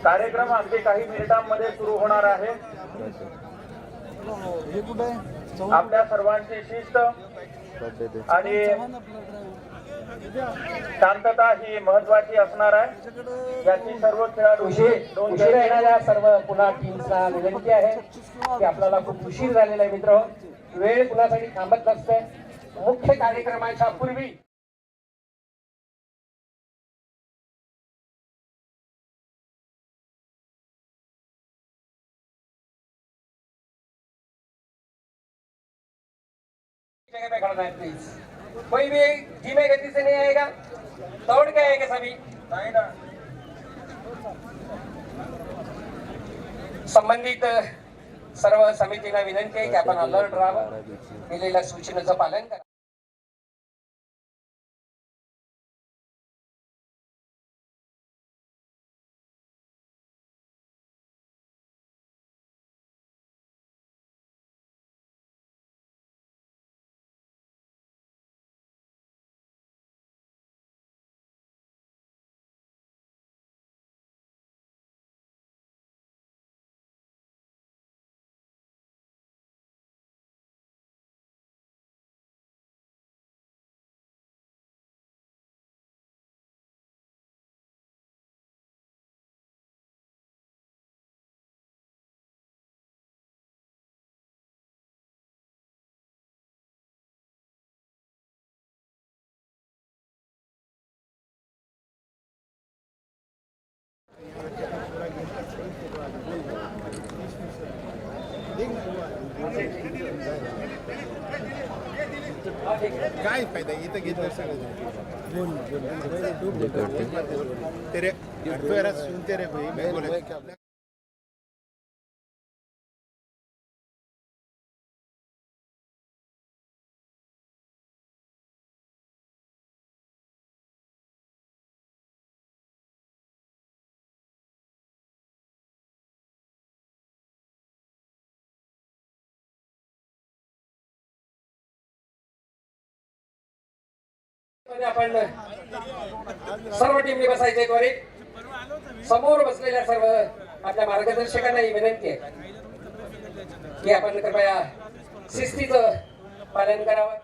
कार्यक्रम अगदी काही मिनिटांमध्ये सुरू होणार आहे। आपल्या सर्वांची शिस्त आणि शांतता ही महत्वाची असणार आहे। याची सर्व खेळाडू उशीर येणाऱ्या सर्व पुन्हा टीम्सला विनंती आहे की आपल्याला खूप उशीर झालेला आहे मित्र, वेळ कुणासाठी थांबत नसते। मुख्य कार्यक्रमाच्या पूर्वी जगह पे खड़ा है प्लीज। कोई भी धीमे गति से नहीं आएगा, दौड़ के आएगा सभी। संबंधित सर्व समितीला विनंती आहे की आपण अलर्ट राहावं, दिलेल्या सूचनेचं पालन करा। काय फायदा इथं घेतलं सगळं तेरे सुनते रे भाई मैं बोला आपण सर्व टीमने बसायचे द्वारे समोर बसलेल्या सर्व आपल्या मार्गदर्शकांना ही विनंती आहे की आपण कृपया शिस्तीचं पालन करावं।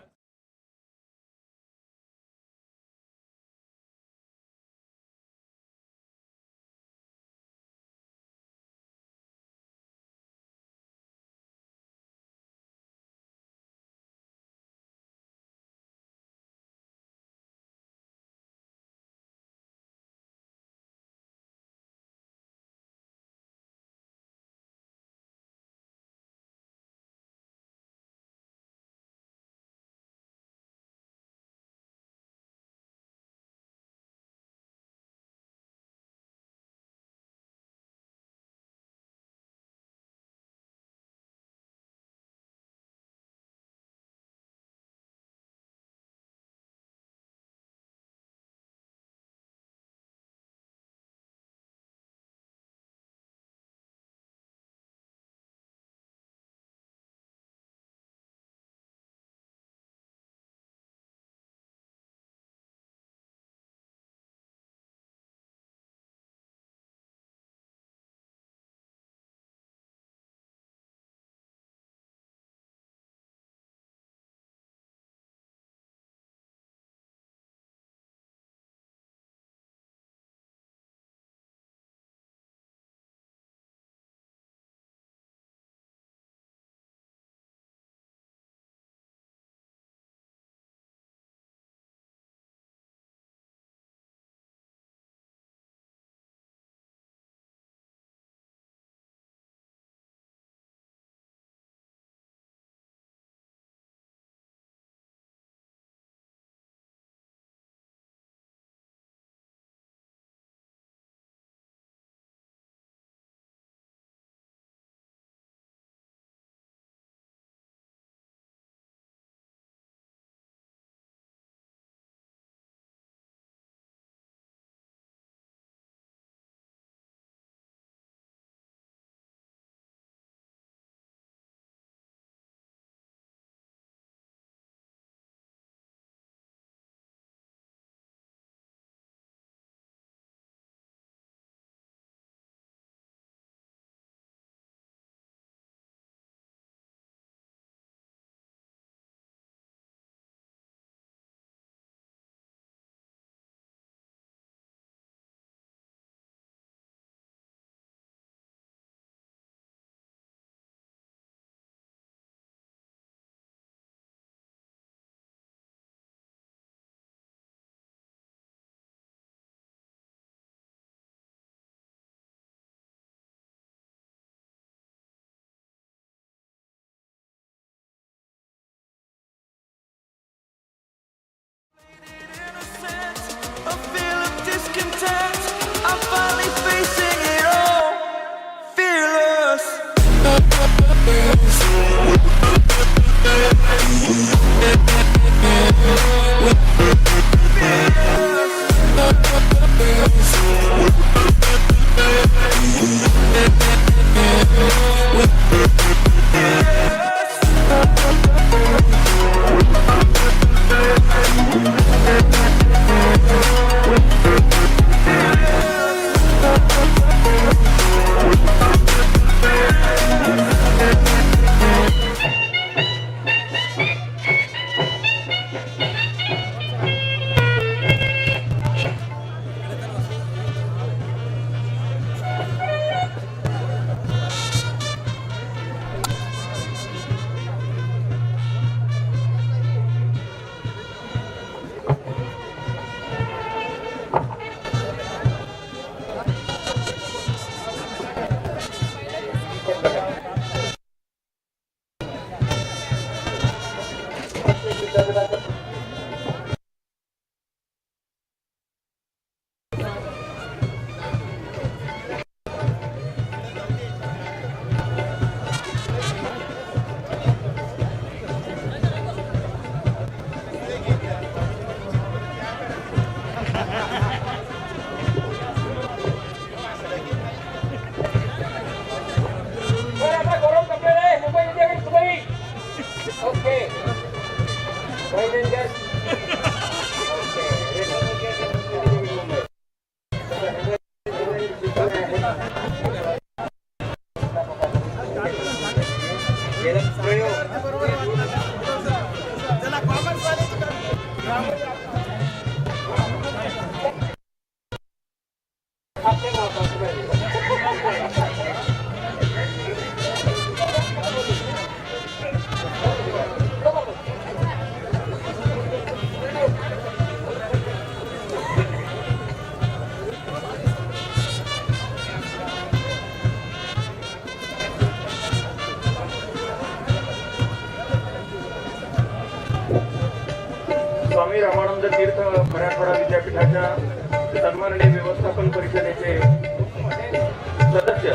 स्वामी रामानंद तीर्थ मराठवाडा विद्यापीठाच्या सन्माननीय व्यवस्थापन परिषदेचे सदस्य,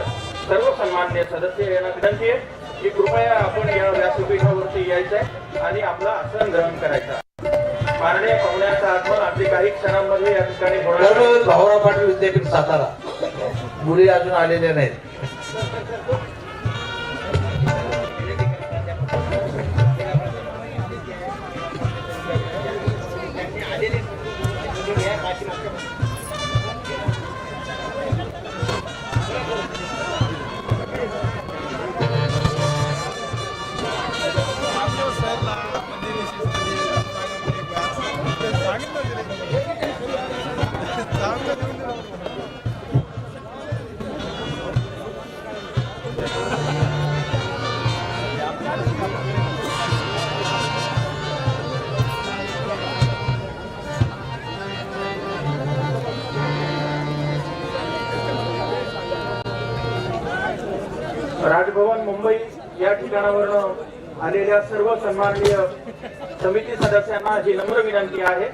सर्व सन्माननीय सदस्य यांना विनंती आहे की कृपया आपण या व्यासपीठावरती यायचंय आणि आपलं आसन ग्रहण करायचं. माननीय पाहुण्यांचं आगमन अगदी काही क्षणांमध्ये या ठिकाणी होणार आहे. तर भाऊराव पाटील विद्यापीठ सातारा मुली अजून आलेल्या नाहीत. राजभवन मुंबई या ठिकाणावरून आलेल्या सर्व सन्माननीय समिती सदस्यांना ही नम्र विनंती आहे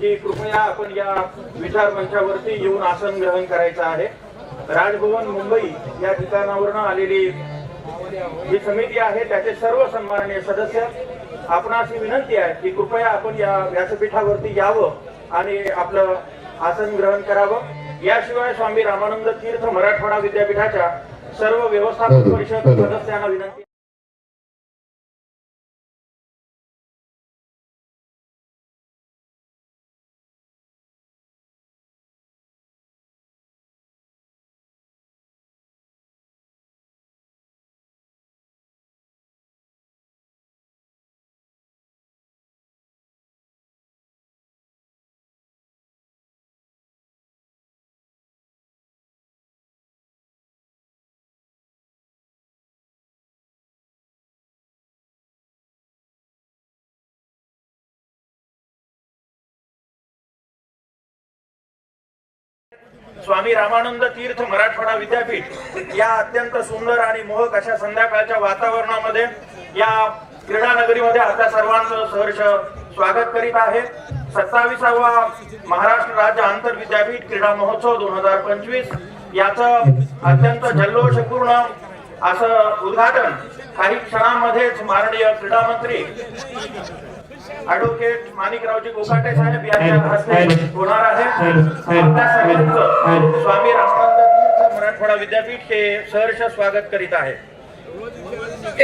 की कृपया आपण या विचार मंचावरती येऊन आसन ग्रहण करायचं आहे. राजभवन मुंबई या ठिकाणावरून आलेली जी समिती आहे त्याचे सर्व सन्माननीय सदस्य, आपणास ही विनंती आहे की कृपया आपण या व्यासपीठावरती यावं आणि आपलं आसन ग्रहण करावं. याशिवाय स्वामी रामानंद तीर्थ मराठवाडा विद्यापीठाच्या सर्व व्यवस्थापन परिषद सदस्यांना विनंती. स्वामी रामानंद तीर्थ मराठवाडा विद्यापीठ या अत्यंत सुंदर आणि मोहक अशा संध्याकाळच्या वातावरणामध्ये या क्रीडा नगरीमध्ये आपल्या सर्वांचं सहर्ष स्वागत करीत आहे. 27वा महाराष्ट्र राज्य आंतर विद्यापीठ क्रीडा महोत्सव 2025 याचं अत्यंत जल्लोषपूर्ण असं उद्घाटन काही क्षणांमध्येच माननीय क्रीडा मंत्री ऍडव्होकेट माणिकरावजी कोकाटे साहेब यांच्या हस्ते होणार आहे. आपल्या सर्वांचं स्वामी रामानंद तीर्थ मराठवाडा विद्यापीठ हे सहर्ष स्वागत करीत आहे.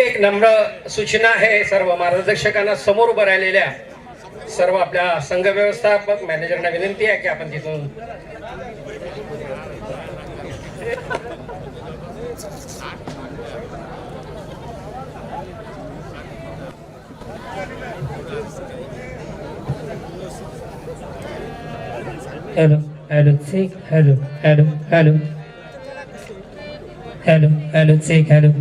एक नम्र सूचना आहे सर्व मार्गदर्शकांना, समोर उभं राहिलेल्या सर्व आपल्या संघ व्यवस्थापक मॅनेजरना विनंती आहे की आपण तिथून Hello, hello, check, hello, hello, hello, hello, hello, check, hello.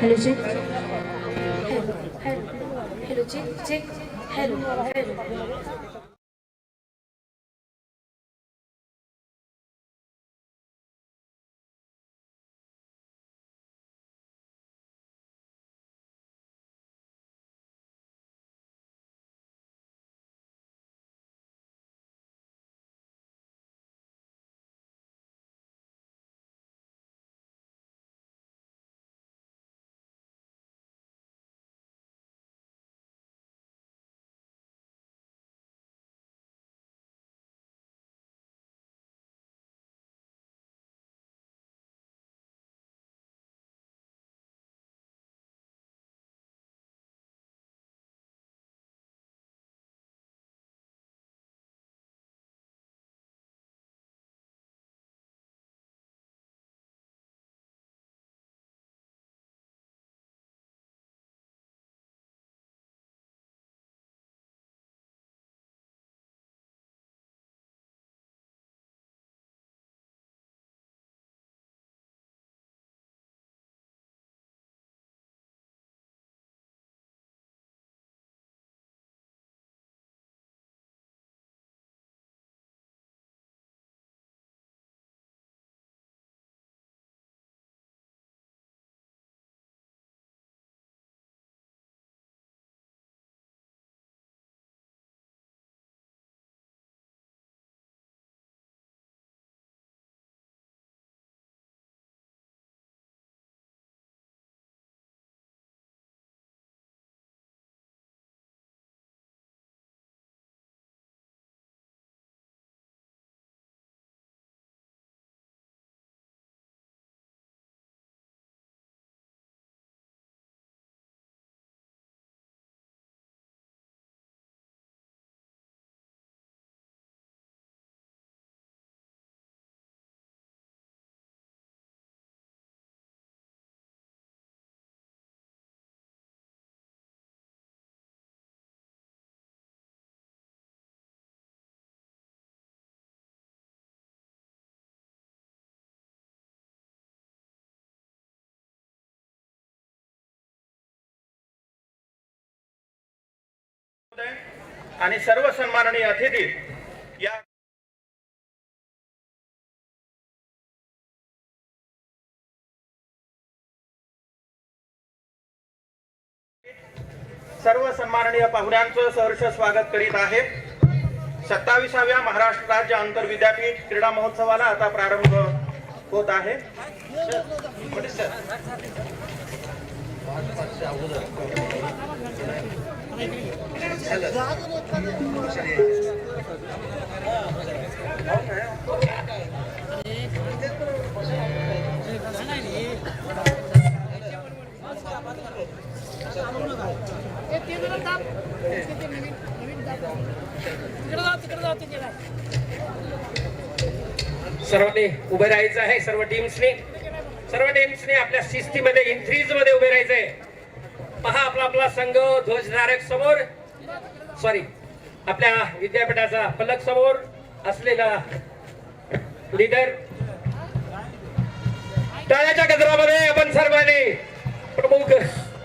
Hello, check. Hello, hello, hello, check. Hello, hello. आणि सर्व सन्माननीय अतिथी या सर्व सन्माननीय पाहुण्यांचं सहर्ष स्वागत करीत आहे. 27व्या महाराष्ट्र राज्य आंतर विद्यापीठ क्रीडा महोत्सवाला आता प्रारंभ होत आहे. सर्वांनी उभे राहायचं आहे. सर्व टीम्सने आपल्या शिस्तीमध्ये इंट्रीज मध्ये उभे राहायचंय. पहा आपला आपला संघ ध्वजधारक समोर, सॉरी आपल्या विद्यापीठाचा फलक समोर असलेला लीडर. टाळ्याच्या गजरामध्ये आपण सर्वांनी प्रमुख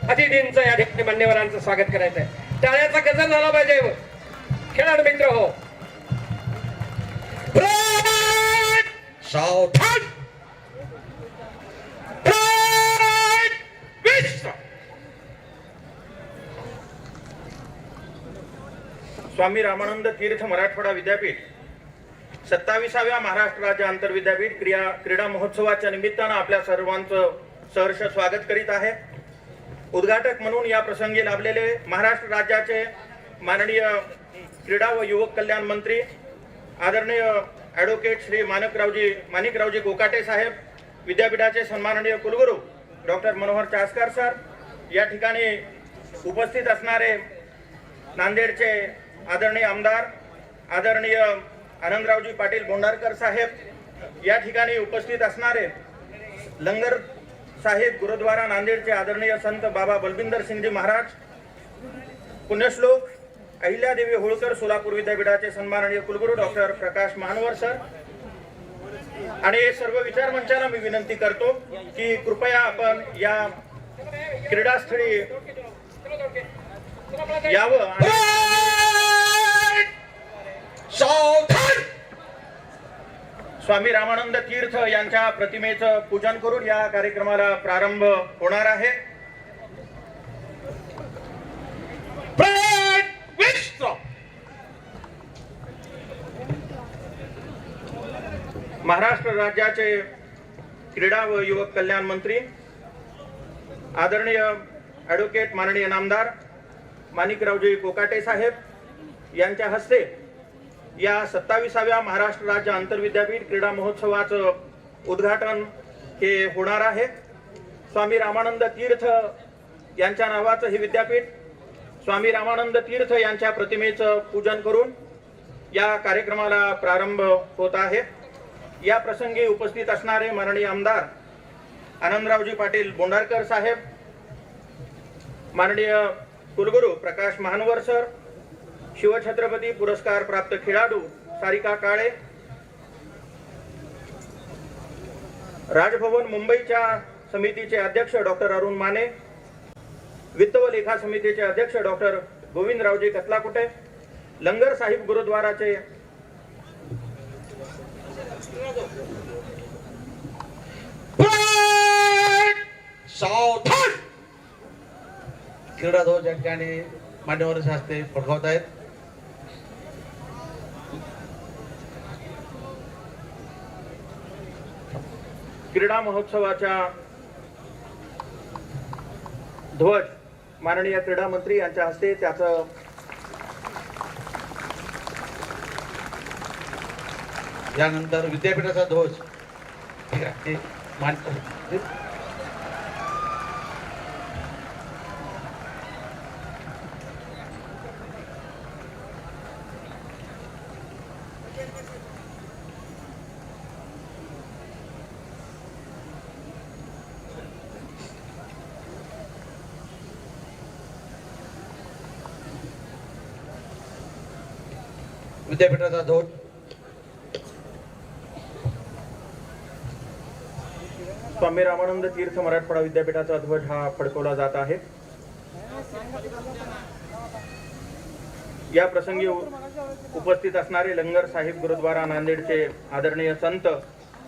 अतिथींचं या ठिकाणी मान्यवरांचं स्वागत करायचं आहे. टाळ्याचा गजर झाला पाहिजे. खेळाडू मित्र हो, सावधान. स्वामी रामानंद तीर्थ मराठवाडा विद्यापीठ 27व्या महाराष्ट्र राज्य आंतर विद्यापीठ क्रीडा महोत्सवाच्या निमित्तानं आपल्या सर्वांचं सहर्ष स्वागत करीत आहे. उद्घाटक म्हणून या प्रसंगी लाभलेले महाराष्ट्र राज्याचे माननीय क्रीडा व युवक कल्याण मंत्री आदरणीय ॲडव्होकेट श्री माणिकरावजी कोकाटे साहेब, विद्यापीठाचे सन्माननीय कुलगुरू डॉक्टर मनोहर चासकर सर, या ठिकाणी उपस्थित असणारे नांदेडचे आदरणीय आमदार आदरणीय आनंदरावजी पाटील बोंडारकर साहेब, या ठिकाणी उपस्थित असणारे लंगर साहेब गुरुद्वारा नांदेडचे आदरणीय संत बाबा बलविंदर सिंगजी महाराज, पुण्यश्लोक अहिल्यादेवी होळकर सोलापूर विद्यापीठाचे सन्माननीय कुलगुरू डॉक्टर प्रकाश महानवर सर आणि सर्व विचार मंचाला मी विनंती करतो की कृपया आपण या क्रीडास्थळी यावं आणि स्वामी रामानंद तीर्थ यांच्या प्रतिमेचं पूजन करून या कार्यक्रमाला प्रारंभ होणार आहे. महाराष्ट्र राज्याचे क्रीडा व युवक कल्याण मंत्री आदरणीय ॲडव्होकेट माननीय नामदार माणिकरावजी कोकाटे साहेब यांच्या हस्ते या 27व्या महाराष्ट्र राज्य आंतरविद्यापीठ क्रीडा महोत्सवाचं उद्घाटन हे होणार आहे. स्वामी रामानंद तीर्थ यांच्या नावाचं हे विद्यापीठ स्वामी रामानंद तीर्थ यांच्या प्रतिमेचं पूजन करून या कार्यक्रमाला प्रारंभ होत आहे. या प्रसंगी उपस्थित असणारे माननीय आमदार आनंदरावजी पाटील बोंडारकर साहेब, माननीय कुलगुरू प्रकाश महानवर सर, शिवछत्रपती पुरस्कार प्राप्त खेळाडू सारिका काळे, राजभवन मुंबईच्या समितीचे अध्यक्ष डॉक्टर अरुण माने, वित्त व लेखा समितीचे अध्यक्ष डॉक्टर गोविंदरावजी कतलाकुटे, लंगर साहिब गुरुद्वाराचे सावधान. क्रीडा ध्वज या ठिकाणी मान्यवरांच्या हस्ते फडकवत आहेत. क्रीडा महोत्सवाच्या ध्वज माननीय क्रीडा मंत्री यांच्या हस्ते त्याचं यानंतर विद्यापीठाचा ध्वज विद्यापीठाचा ध्वज स्वामी रामानंद तीर्थ मराठवाडा विद्यापीठाचा ध्वज हा फडकवला जात आहे. या प्रसंगी उपस्थित असणारे लंगर साहिब गुरुद्वारा नांदेडचे आदरणीय संत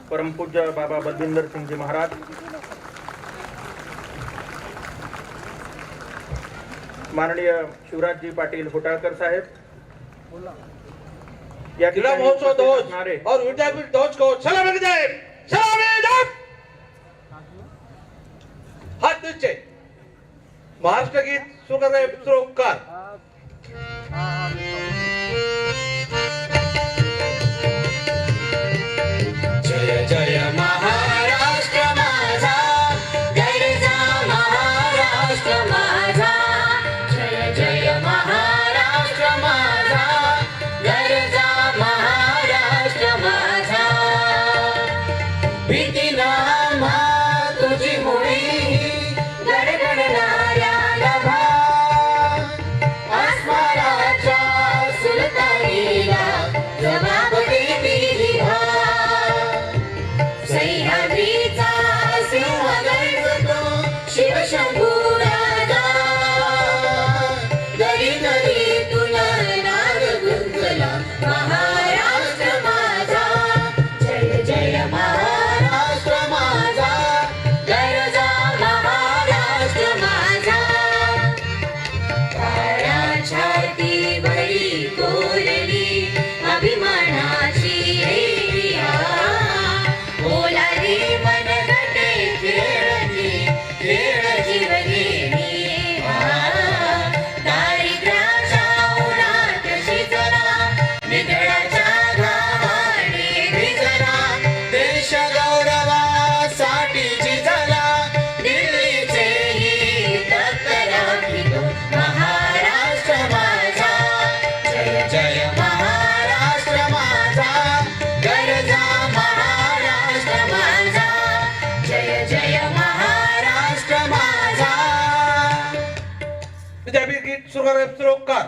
परमपूज्य बाबा बलविंदर सिंगजी महाराज, माननीय शिवराजजी पाटील होटाळकर साहेब, या जिला ठिकाणी महोत्सव उपस्थित ध्वज असणारे और विद्यापीठ ध्वज को सलामी जाए, सलामी जाए। हाथ नीचे। महाराष्ट्र गीत सुरू करणारे मित्रोपकार। जय जय महाराष्ट्र माझा, गरजा महाराष्ट्र माझा, जय जय महाराष्ट्र माझा, गरजा महाराष्ट्र माझा, भीती नामा तुझी मुळी गडगडणाऱ्या नभा, आस्मानाच्या सुलतानीला जबाब देवी हा, सह्याद्रीचा सिंह गर्जतो शिवशंभू राजा, दरी दरी तुला नाद गुंजला महाराष्ट्र माझा, जय जय महाराष्ट्र माझा, गरजा महाराष्ट्र माझा, काळ्या छातीवरी कोरली अभिमानाची रेरिया, ओलारी मनगटे खेळती खेळ जीवनेनी, दारिद्र्याच्या उन्हात शिजला निधड्याच्या घामाने भिजला, देश गौरवासाठी झिजला दिल्लीचे हित राखितो महाराष्ट्र माझा, जय जय महाराष्ट्र माझा, गरजा महाराष्ट्र माझा, जय जय महाराष्ट्र माझा। विद्यापीठ गीत सुरू करणारे मित्रोपकार।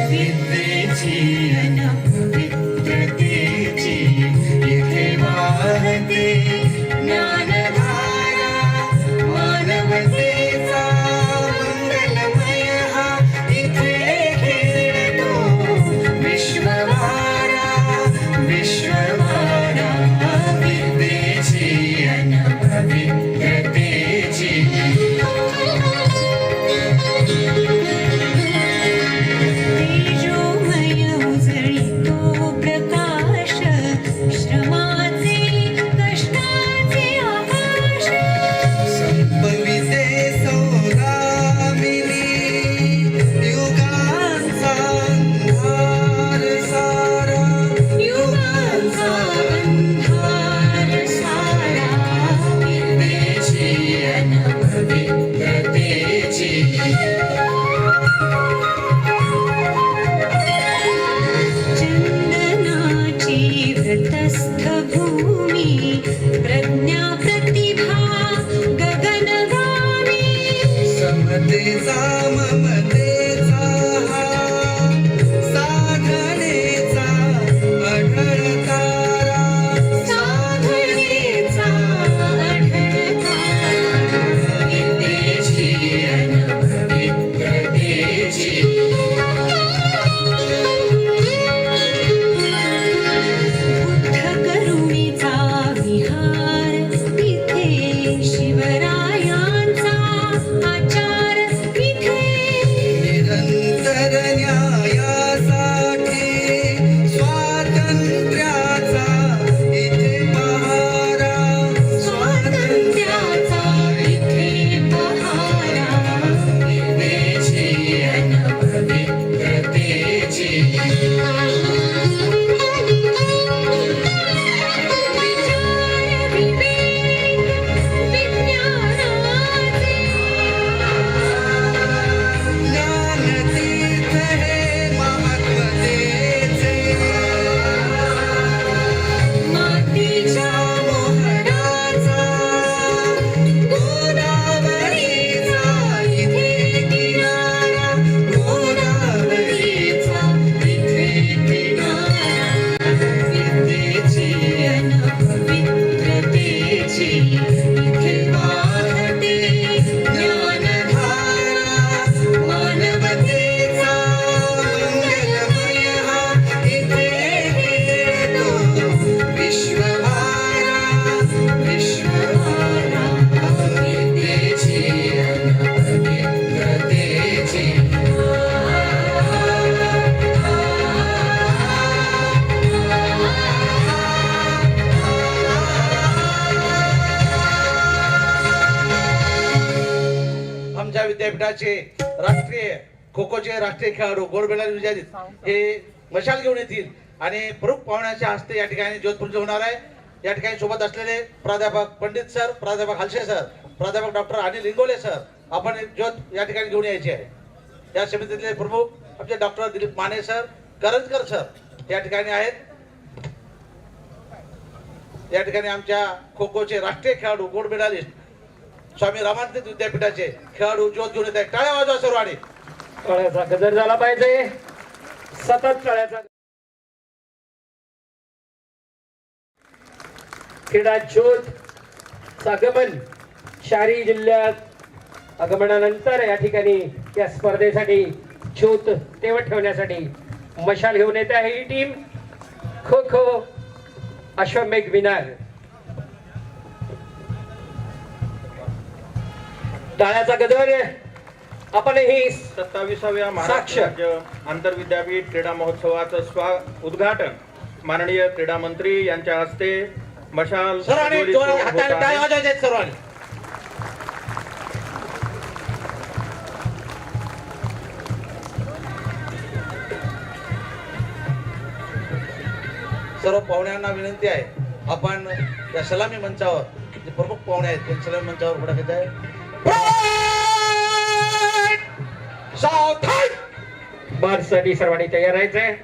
विद्येची अन पवित्रतेची इथे वाहते ज्ञानधारा, मानवतेचा मंगलमय हा इथे खेळतो विश्ववारा, विश्ववारा, विद्येची अन पवित्रतेची तेजोमय उजळीतो प्रकाश, श्रमाचे कष्टाचे आकाश, विद्यापीठाचे राष्ट्रीय खो खोचे राष्ट्रीय खेळाडू गोल्ड मेडल विजेते हे मशाल घेऊन येतील आणि प्रमुख पाहुण्याच्या हस्ते या ठिकाणी ज्योतपूजा होणार आहे. या ठिकाणी सोबत असलेले प्राध्यापक पंडित सर, प्राध्यापक हलसे सर, प्राध्यापक डॉक्टर अनिल इंगोले सर आपण ज्योत या ठिकाणी घेऊन यायचे आहे. या समितीतले प्रमुख आमचे doctor Dilip Mane sir, Karanjkar sir या ठिकाणी आहेत. या ठिकाणी आमच्या खो खोचे राष्ट्रीय खेळाडू गोल्ड मेडलिस्ट स्वामी रामानंद विद्यापीठाचे खेळाडू ज्योत घेऊन येत आहेत. टाळ्या वाजवा सर्वांनी. टाळ्याचा गजर झाला पाहिजे, सतत टाळ्याचा. क्रीडा ज्योत आगमन शहरी जिल्ह्यात आगमनानंतर या ठिकाणी या स्पर्धेसाठी ज्योत तेवत ठेवण्यासाठी मशाल घेऊन येते आहे ही टीम. खो खो अश्वमेघ विनर. टाळ्याचा गजर. आपण ही 27व्या महाराष्ट्र राज्य आंतरविद्यापीठ क्रीडा महोत्सवाचं उद्घाटन माननीय क्रीडा मंत्री यांच्या हस्ते मशाल सर्वांनी जोरात हाताने टाळ्या वाजवायच्या आहेत सर्वांनी. सर्व पाहुण्यांना विनंती आहे आपण या सलामी मंचावर जे प्रमुख पाहुणे आहेत त्या सलामी मंचावर पुढे घेत आहे. मार्चसाठी सर्वांनी तयार राहायचंय.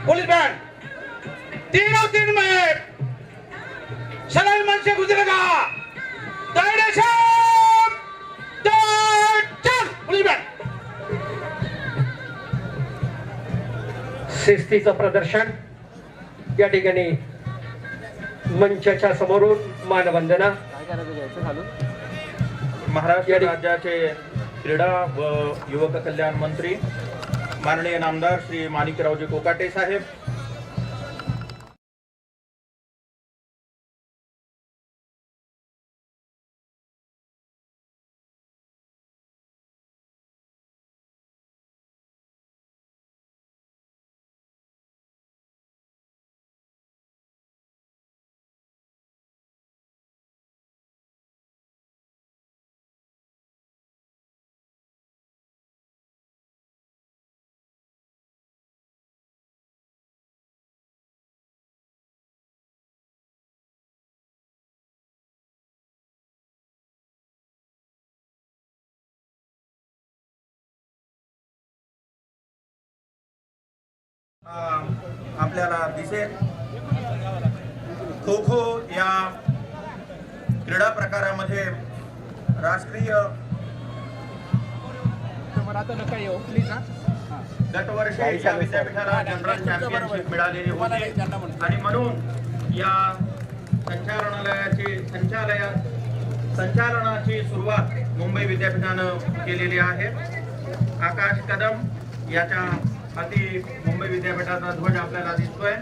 पुलिस बँड 3 में सलामी मंच से गुजरेगा. पुलिस बँड शिस्तीचं प्रदर्शन या ठिकाणी मंचाच्या समोरून मानवंदना. महाराष्ट्र राज्याचे क्रीडा व युवक कल्याण मंत्री माननीय नामदार श्री माणिकरावजी कोकाटे साहेब, आपल्याला दिसेल खो खो या क्रीडा प्रकारामध्ये राष्ट्रीय गतवर्षी या विद्यापीठाला जनरल चॅम्पियनशिप मिळालेली होती आणि म्हणून या संचालनाची सुरुवात मुंबई विद्यापीठानं केलेली आहे. आकाश कदम याच्या हाती मुंबई विद्यापीठाचा ध्वज आपल्याला दिसतोय.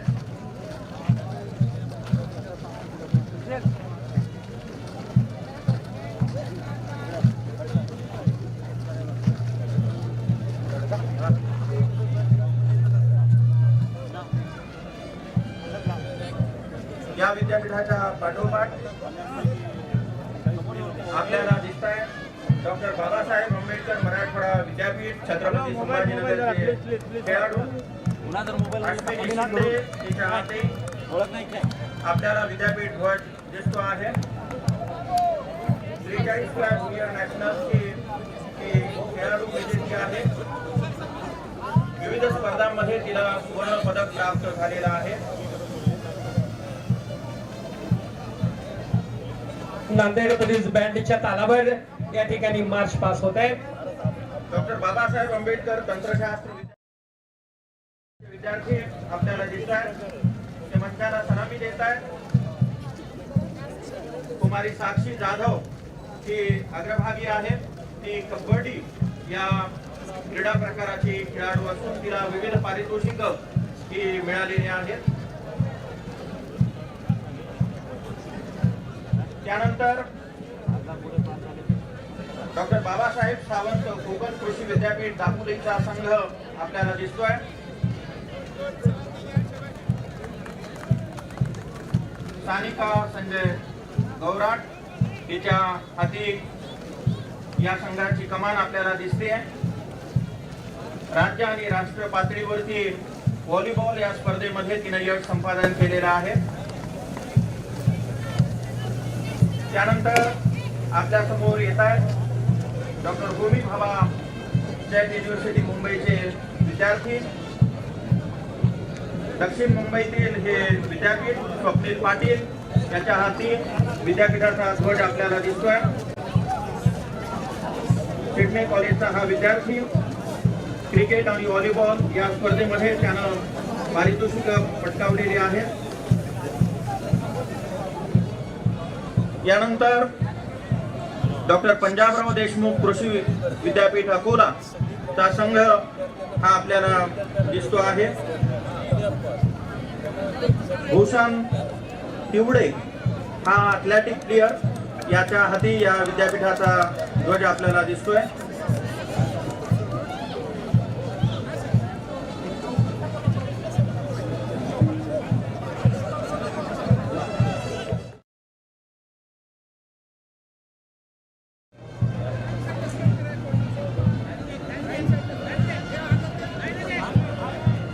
या विद्यापीठाच्या पाठोपाठ आपल्याला दिसत आहे डॉक्टर बाबासाहेब आंबेडकर मराठवाडा विद्यापीठ छत्रपती संभाजीनगरचे खेळाडू अश्विनी शिंदे तिच्या हाती आपल्याला विद्यापीठ ध्वज दिसतो आहे. 43व्या ज्युनियर नॅशनलची खेळाडू विजेती आहे. विविध स्पर्धांमध्ये तिला सुवर्ण पदक प्राप्त झालेलं आहे. नांदेड पोलीस बँडच्या तालावर या ठिकाणी मार्च पास होत आहे. डॉक्टर बाबासाहेब आंबेडकर तंत्रशास्त्र विद्यार्थी आपल्याला दिसत आहेत. ते मंचाला सलामी देत आहेत. कुमारी साक्षी जाधव ही अग्रभागी आहे. ती कबड्डी या क्रीडा प्रकाराची खेळाडू असून तिला विविध पारितोषिक ही मिळालेली आहेत. त्यानंतर डॉक्टर बाबासाहेब सावंत कोकण कृषी विद्यापीठ दापोलीचा संघ आपल्याला दिसतोय. सानिका संजय गौराट तिच्या हाती या संघाची कमान आपल्याला दिसते आहे. राज्य आणि राष्ट्रीय पातळीवरती व्हॉलीबॉल या स्पर्धेमध्ये तिने यश संपादन केलेलं आहे. त्यानंतर आपल्या समोर येत आहेत डॉक्टर होमी भाभा जैन युनिव्हर्सिटी मुंबईचे विद्यार्थी. दक्षिण मुंबईतील हे विद्यापीठ स्वप्नील पाटील याच्या हाती विद्यापीठाचा ध्वज आपल्याला दिसतोय. सिडनी कॉलेजचा हा विद्यार्थी क्रिकेट आणि व्हॉलीबॉल या स्पर्धेमध्ये त्यानं पारितोषिक पटकावलेली आहे. यानंतर डॉक्टर पंजाबराव देशमुख कृषी विद्यापीठ अकोला चा संघ हा आपल्याला दिसतो आहे. भूषण तिवडे हा ॲथलेटिक प्लेयर याच्या हाती या विद्यापीठाचा ध्वज आपल्याला दिसतोय.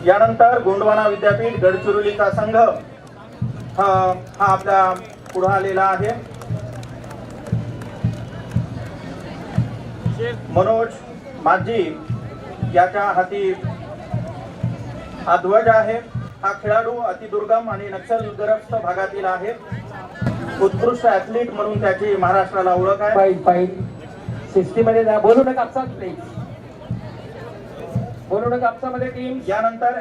यानंतर गोंडवाना विद्यापीठ गडचिरोलीचा संघ हा आपला पुढे आलेला आहे. मनोज माझी याच्या हाती हा ध्वज आहे. हा खेळाडू अतिदुर्गम आणि नक्षलग्रस्त भागातील आहे. उत्कृष्ट ऍथलीट म्हणून त्याची महाराष्ट्राला ओळख आहे. फाईल सिस्टीमध्ये जा. बोलू नका आपसात प्लीज. बोलू नका आपसामध्ये टीम. यानंतर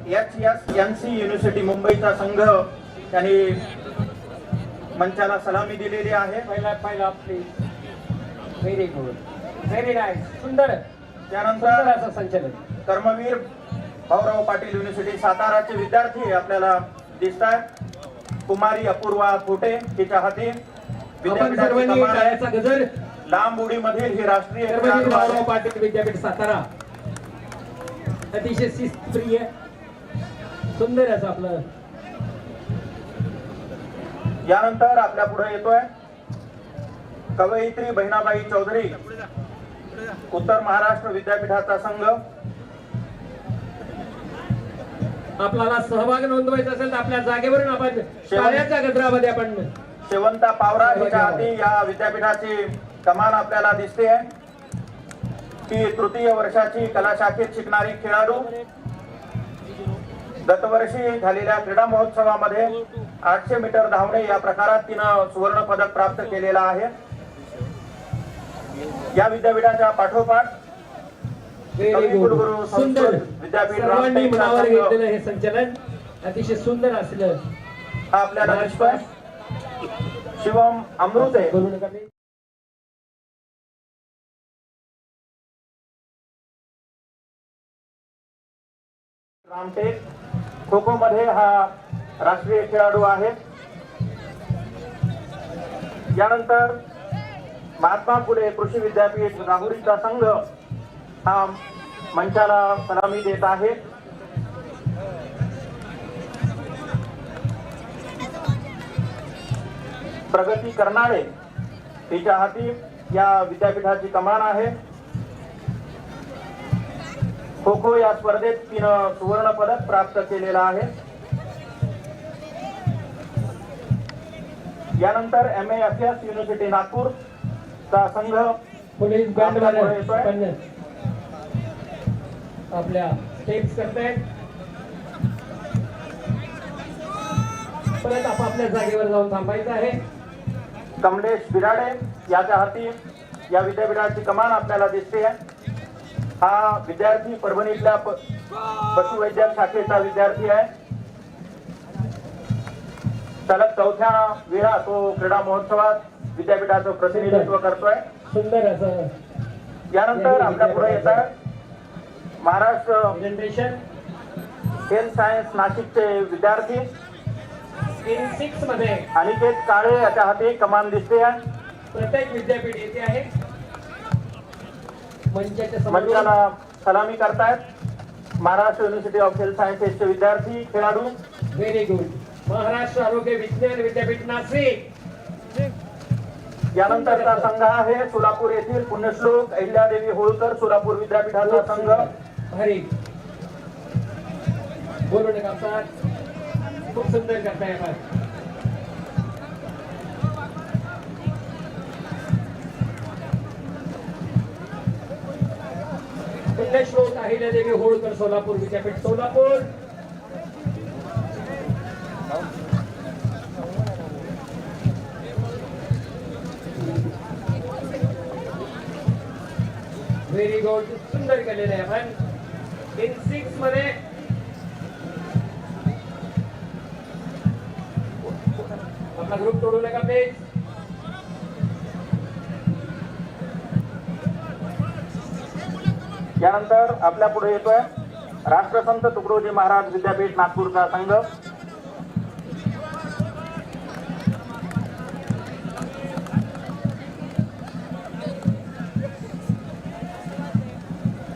HSNC युनिव्हर्सिटी मुंबईचा संघ त्यांनी मंचाला सलामी दिलेली आहे. पहिला please. Very good, very nice, सुंदर. त्यानंतर असं संचलन. कर्मवीर भाऊराव पाटील युनिव्हर्सिटी साताराचे विद्यार्थी आपल्याला दिसत आहेत. कुमारी अपूर्वा फुटे तिच्या हाती आपण सर्वांनी टाळ्याचा गजर. लांब उडीमधील ही राष्ट्रीय कर्मवीर भाऊराव पाटील विद्यापीठ सातारा अतिशय शिस्तप्रिय सुंदर असं आपलं. यानंतर आपल्या पुढे येतोय कवयित्री बहिणाबाई चौधरी उत्तर महाराष्ट्र विद्यापीठाचा संघ. आपल्याला सहभाग नोंदवायचा असेल तर आपल्या जागेवरून आपण टाळ्याच्या गजरामध्ये आपण. शेवंता पावरा हिच्या हाती या विद्यापीठाची कमान आपल्याला दिसते आहे. ती तृतीय वर्षाची कला शाखेत शिकणारी खेळाडू. गतवर्षी झालेल्या क्रीडा महोत्सवामध्ये 800 मीटर धावणे या प्रकारात तिनं सुवर्ण पदक प्राप्त केलेला आहे. या विद्यापीठाच्या पाठोपाठ कुलगुरू सुंदर विद्यापीठ सर्वांनी रामटेकचा मनावर संघ घेतलेलं हे संचलन अतिशय सुंदर असलं. हा आपल्याला दिसतोय. शिवम अमृते बोलू नका मी. रामटेक खो खो मध्ये हा राष्ट्रीय खेळाडू आहे. यानंतर महात्मा फुले कृषी विद्यापीठ राहुरीचा संघ हा मंचाला सलामी देत आहे. प्रगती कर्नाळे तिच्या हाती या विद्यापीठाची कमान आहे. खो खो या स्पर्धेत तिनं सुवर्ण पदक प्राप्त केलेला आहे. यानंतर MAFS युनिव्हर्सिटी नागपूर चा संघ पोलीस बँड आपल्यापुढे येतोय. पण आपल्या स्टेप्स करतायत. परत आपापल्या जागेवर जाऊन थांबायचं आहे. कमलेश बिराडे याच्या हाती या विद्यापीठाची कमान आपल्याला दिसते आहे. हा विद्यार्थी परभणीतल्या पशुवैद्यक शाखेचा विद्यार्थी आहे. सलग चौथ्या वेळा तो क्रीडा महोत्सवात विद्यापीठाचं प्रतिनिधित्व करतोय. सुंदर असं. यानंतर आपल्या पुढे येतात महाराष्ट्र प्रेझेंटेशन हेल्थ सायन्स नाशिकचे विद्यार्थी इन 6 मध्ये अनिकेत काळे याच्या हाती कमान दिसते आहे. प्रत्येक विद्यापीठ येथे आहे. मंचाच्या समोर मंचाला सलामी करतायत महाराष्ट्र युनिव्हर्सिटी ऑफ हेल्थ सायन्सेसचे विद्यार्थी खेळाडू. Very good. महाराष्ट्र आरोग्य विज्ञान विद्यापीठ नाशिक. यानंतरचा संघ आहे सोलापूर येथील पुण्यश्लोक अहिल्यादेवी होळकर सोलापूर विद्यापीठाचा संघ. भारी बोलू नका सर, खूप सुंदर करताय आपण. पुण्यश्लोक अहिल्यादेवी होळकर सोलापूर विद्यापीठ सोलापूर. व्हेरी गुड, सुंदर केलेलं आहे आपण. इन 6 मध्ये आपला ग्रुप तोडू नका प्लीज. यानंतर आपल्या पुढे येतोय राष्ट्रसंत तुकडोजी महाराज विद्यापीठ नागपूरचा संघ.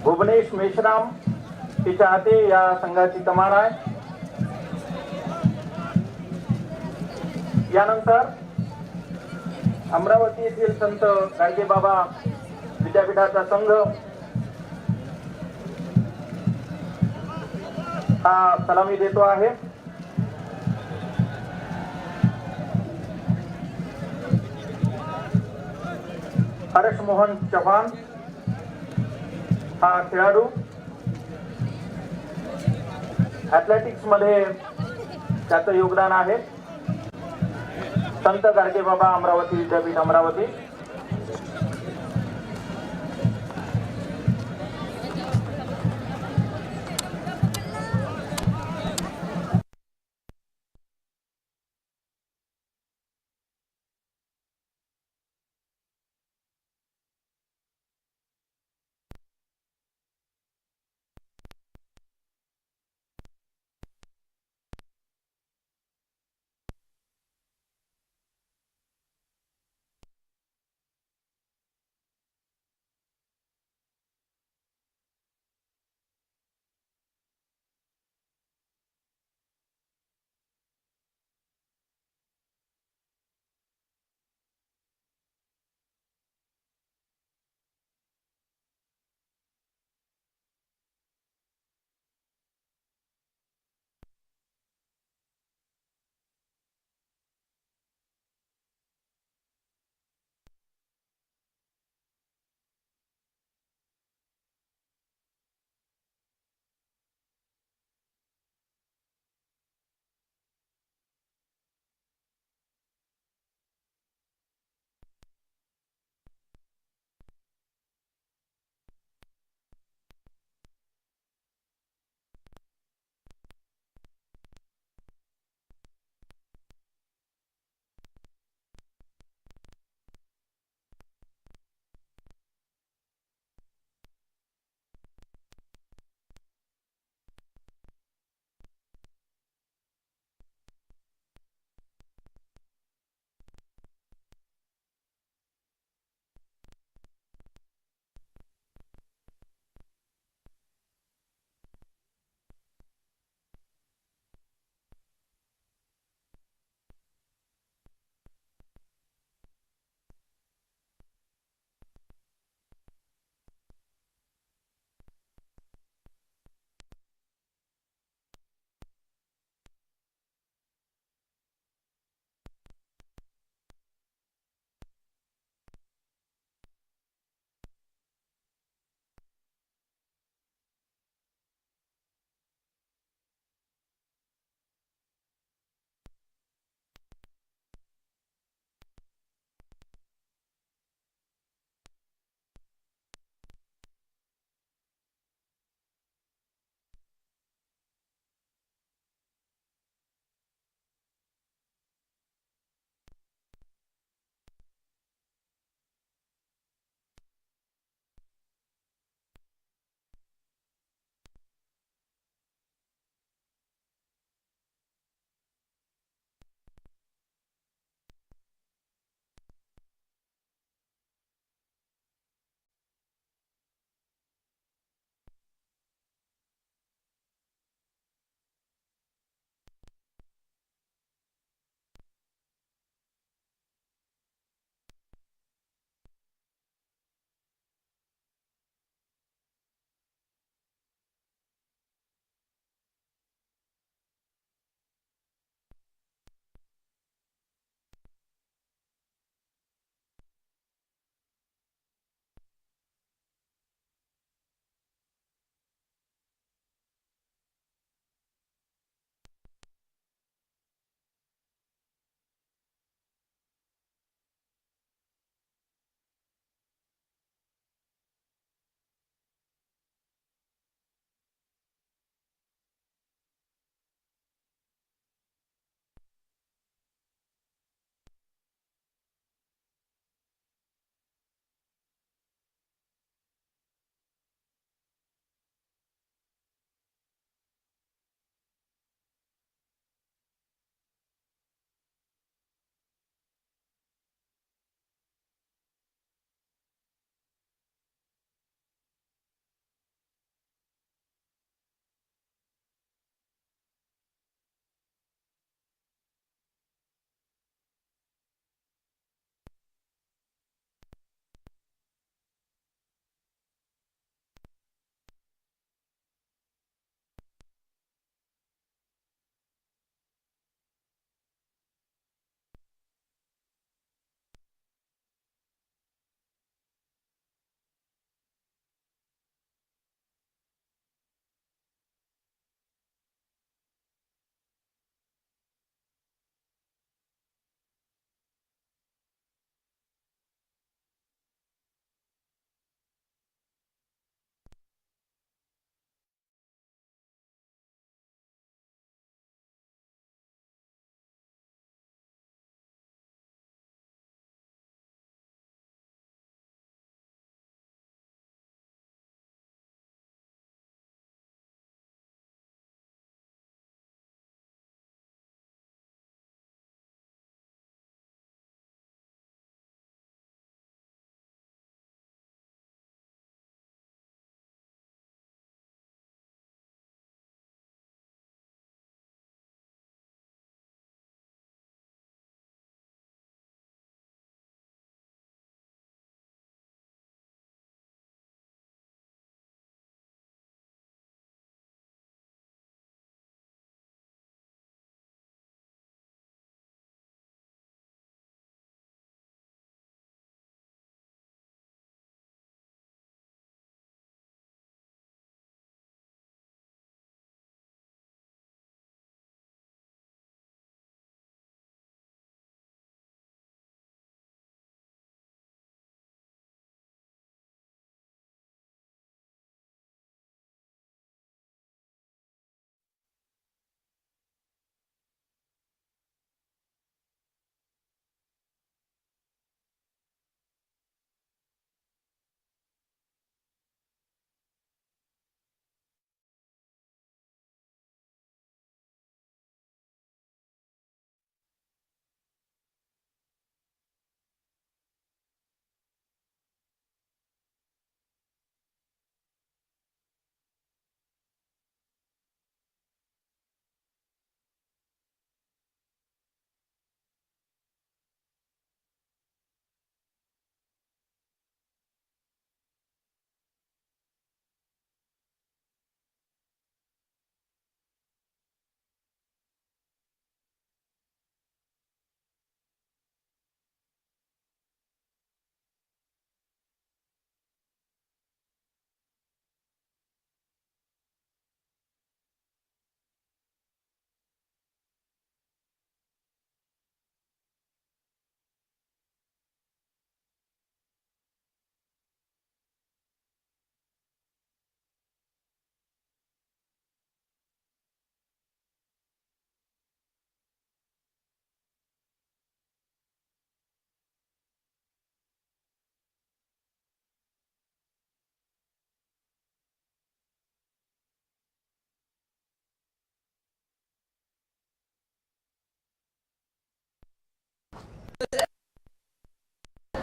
भुवनेश मेश्राम तिच्या हाती या संघाची कमान आहे. यानंतर अमरावती येथील संत गाडगेबाबा विद्यापीठाचा संघ हा सलामी देतो आहे. हर्ष मोहन चव्हाण हा खेळाडू ऍथलेटिक्स मध्ये त्याचं योगदान आहे. संत गाडगेबाबा अमरावती विद्यापीठ अमरावती.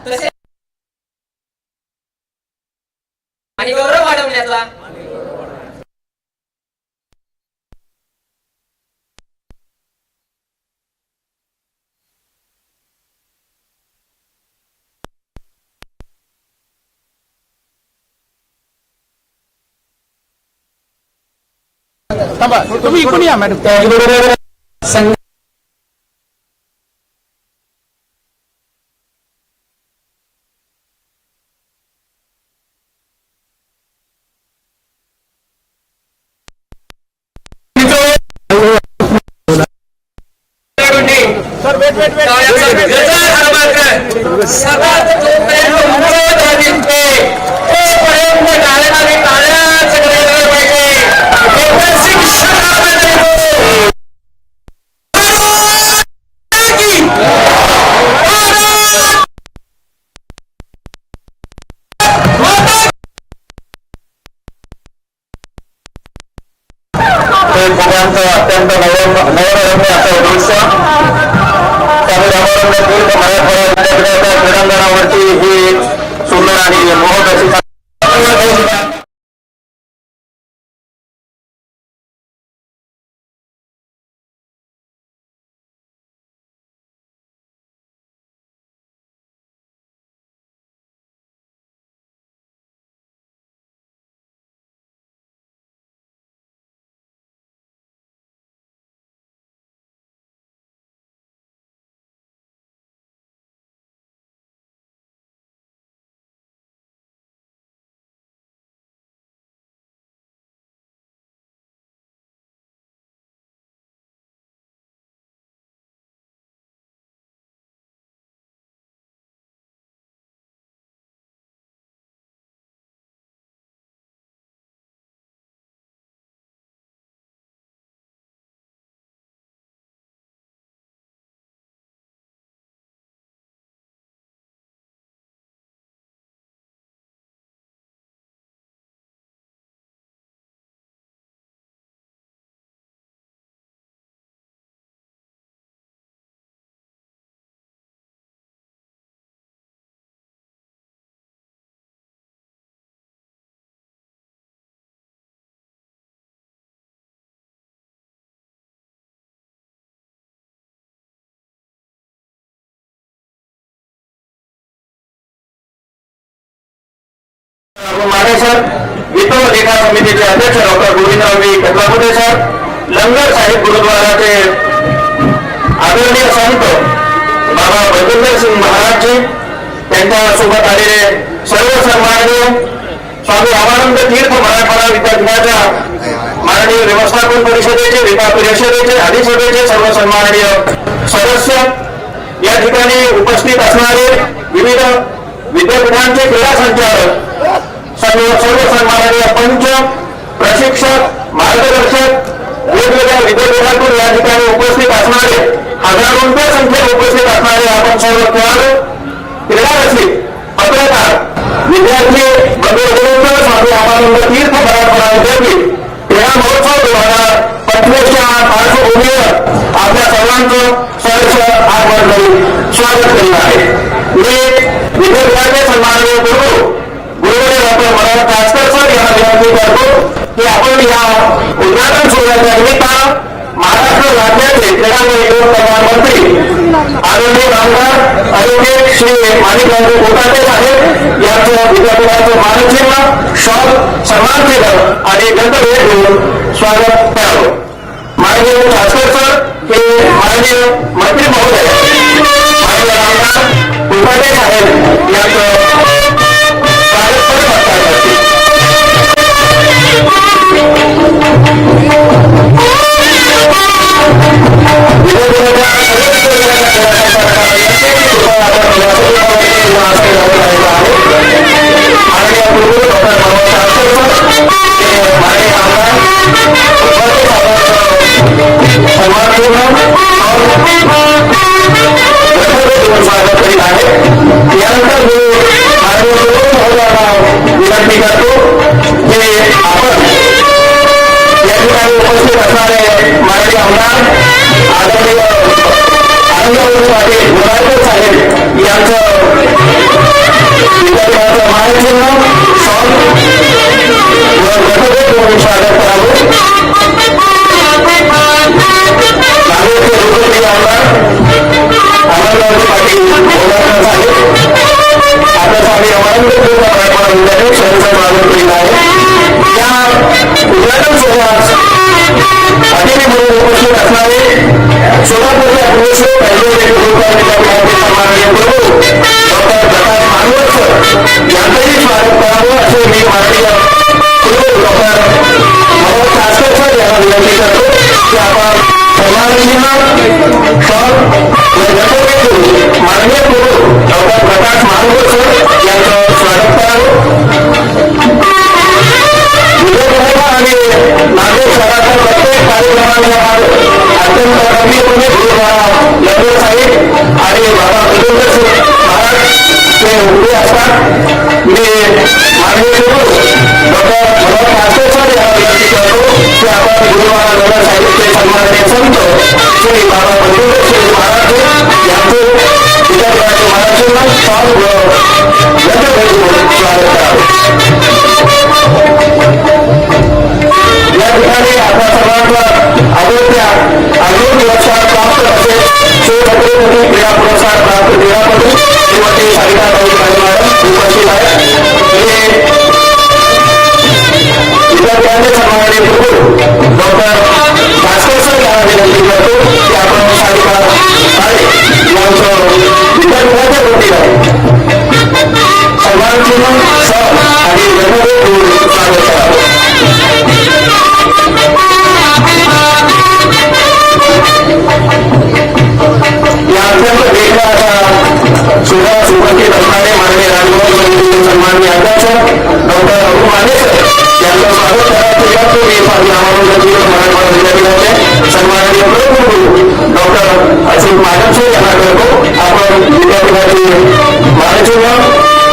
तसे आणि गौरव वाढवण्याचा थांबा तुम्ही इकडून या मॅडम. त्याचबरोबर संघ सर वेट वेट वेट अत्यंत नवरम्य असं दृश्य मराठवाडा क्रीडांगणावरती ही सुंदर आणि मोहक अशी मानेसर वित्त लेखा समितीचे अध्यक्ष डॉक्टर गोविंदरावजी कटलापुते सर, लंगर साहिब गुरुद्वाराचे आदरणीय संत बाबा बलविंदर सिंग महाराज जी, त्यांच्यासोबत आलेले सर्व सन्माननीय स्वामी रामानंद तीर्थ मराठवाडा विद्यापीठाच्या माननीय व्यवस्थापन परिषदेचे, विभाग परिषदेचे, अधिसभेचे सर्व सन्माननीय सदस्य, या ठिकाणी उपस्थित असणारे विविध विद्यापीठांचे क्रीडा संचालक, सर्व सन्माननीय पंच, प्रशिक्षक, मार्गदर्शक, वेगवेगळ्या विद्यापीठातून या ठिकाणी उपस्थित असणारे, हजारोंच्या संख्येने उपस्थित असणारे आपण सर्व खेळाडू, क्रीडा रसिक, पत्रकार, विद्यार्थी बंधू, स्वामी रामानंद तीर्थ मराठवाडा विद्यापीठ क्रीडा महोत्सव 2025च्या पार्श्वभूमीवर आपल्या सर्वांचं सहर्ष आगमन स्वागत करीत आहे. मी विद्यापीठाचे सन्माननीय गुरु डॉक्टर मनोहर कासकर सर यांना विनंती करतो की आपण या उद्घाटन सोहळ्याच्या निमित्तानं महाराष्ट्र राज्याचे क्रीडामंत्री प्रधानमंत्री आदरणीय आमदार ॲडव्होकेट श्री माणिकराव कोकाटे साहेब यांचं विद्यापीठाचं मानचिन्ह, शॉल, सन्मान केलं आणि गंतव्य घेऊन स्वागत करावं. माननीय कासकर सर हे माननीय मंत्री महोदय माननीय आमदार कोकाटे साहेब यांचं स्वागत करीत आहे. यानंतर मी विनंती करतो की आपण या ठिकाणी उपस्थित असणारे माननीय आमदार आदरणीय आनंदराव पाटील साहेब यांचं विद्यापीठाचं मानचिन्ह शॉल व गणपती म्हणून स्वागत करावं. नागरिक रुपये आमदार अमरनाथ पाटील बोलावण्यात झाले. आपल्यासाठी अमरावतीचा कार्यक्रम विद्यापीठ शहराचं स्वागत करीत आहे. या उद्घाटन सोहळ्यास अतिथी म्हणून उपस्थित असणारे सोलापूरचे अध्यक्ष पहिले विद्यापीठाचे सन्माननीय प्रभू डॉक्टर प्रकाश मानवकर यांचंही स्वागत करावं असे मी माननीय प्रभू डॉक्टर मनोज कासकर सर यांना विनंती करतो की आपण सन्माननीय सर माननीय प्रभू डॉक्टर प्रकाश मानवकर सर यांचं स्वागत करावं. आणि नागरिक शहराच्या प्रत्येक कार्यक्रमाला अत्यंत गंभीरपणे लग्न साहेब आणि बाबा गजेंद्र महाराज ते उभे असतात. मी माननीय डॉक्टर मनोज कासकर सर यांना विनंती करतो की आपण गुरुवारा लग्न साहेबचे सन्माननीय संत श्री बाबा गजेंद्र महाराज यांचे विद्यापीठाचे महाराष्ट्र स्वागत करावे. या ठिकाणी आपल्या सर्वांना अजून पुरस्कार प्राप्त असेल शिवछत्रपती क्रीडा पुरस्कार प्राप्त क्रीडापटू श्रीमती सारिका मॅडम उपस्थित आहेत. विद्यापीठाचे सन्माननीय प्रभू डॉक्टर भास्कर सर यांना विनंती करतो की आपण सारिका यांचं विद्यापीठाच्या वतीनं सन्मानचिन्ह सर आणि गणपती स्वागत करावं. या अत्यंत वेगळ्या अशा सोहळ्यास उपस्थित असणारे माननीय राजभवन समितीचे सन्माननीय अध्यक्ष डॉक्टर अरुण माने सर यांचं स्वागत करायचं करतो. मी मराठवाडा विद्यापीठाचे सन्माननीय प्रमुख डॉक्टर अशोक माधव सर यांना करतो. आपण विद्यापीठाचे मानचिन्ह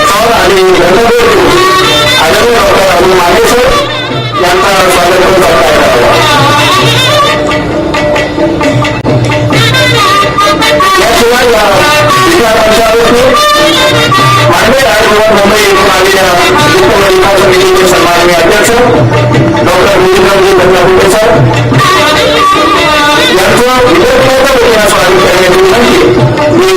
सर आणि गणपती आदरणीय डॉक्टर अरुण माने सर यांचा स्वागत करून सत्कार करावा. याशिवाय या विद्यापीठावरती माननीय राजभवन मुंबई येथून आलेल्या वित्त समितीचे सन्माननीय अध्यक्ष डॉक्टर मिलिंदजी धर्मपुरे सर यांचं विद्यापीठाच्या वतीनं स्वागत करण्याची विनंती मी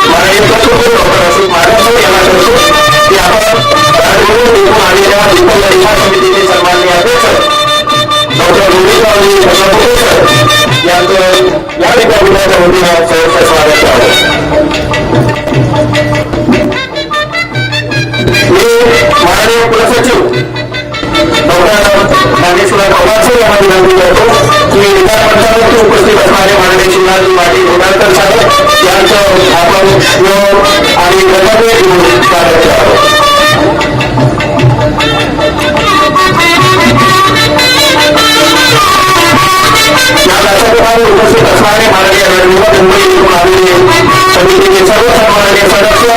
माननीय प्रमुख डॉक्टर अशोक माधव सर यांना करतो की आपण राजभवन येथून आलेल्या वित्त समितीचे सन्माननीय अध्यक्ष डॉक्टर मिलिंदजी धर्मपुरे सर यांचं या विद्यापीठाच्या वतीनं सहर्ष स्वागत करावं. मी माननीय कुलसचिव डॉक्टर ज्ञानेश्वर पवार सर यांना विनंती करतो की विधानमंडळावरती उपस्थित असणारे माननीय शिवराजी पाटील गोडाळकर साहेब यांचं आपण आणि गणपती घेऊन स्वागत करावं. या व्यासपीठावर उपस्थित असणारे माननीय राजभवन मुंबई येथून आलेले समितीचे सर्व सन्माननीय सदस्य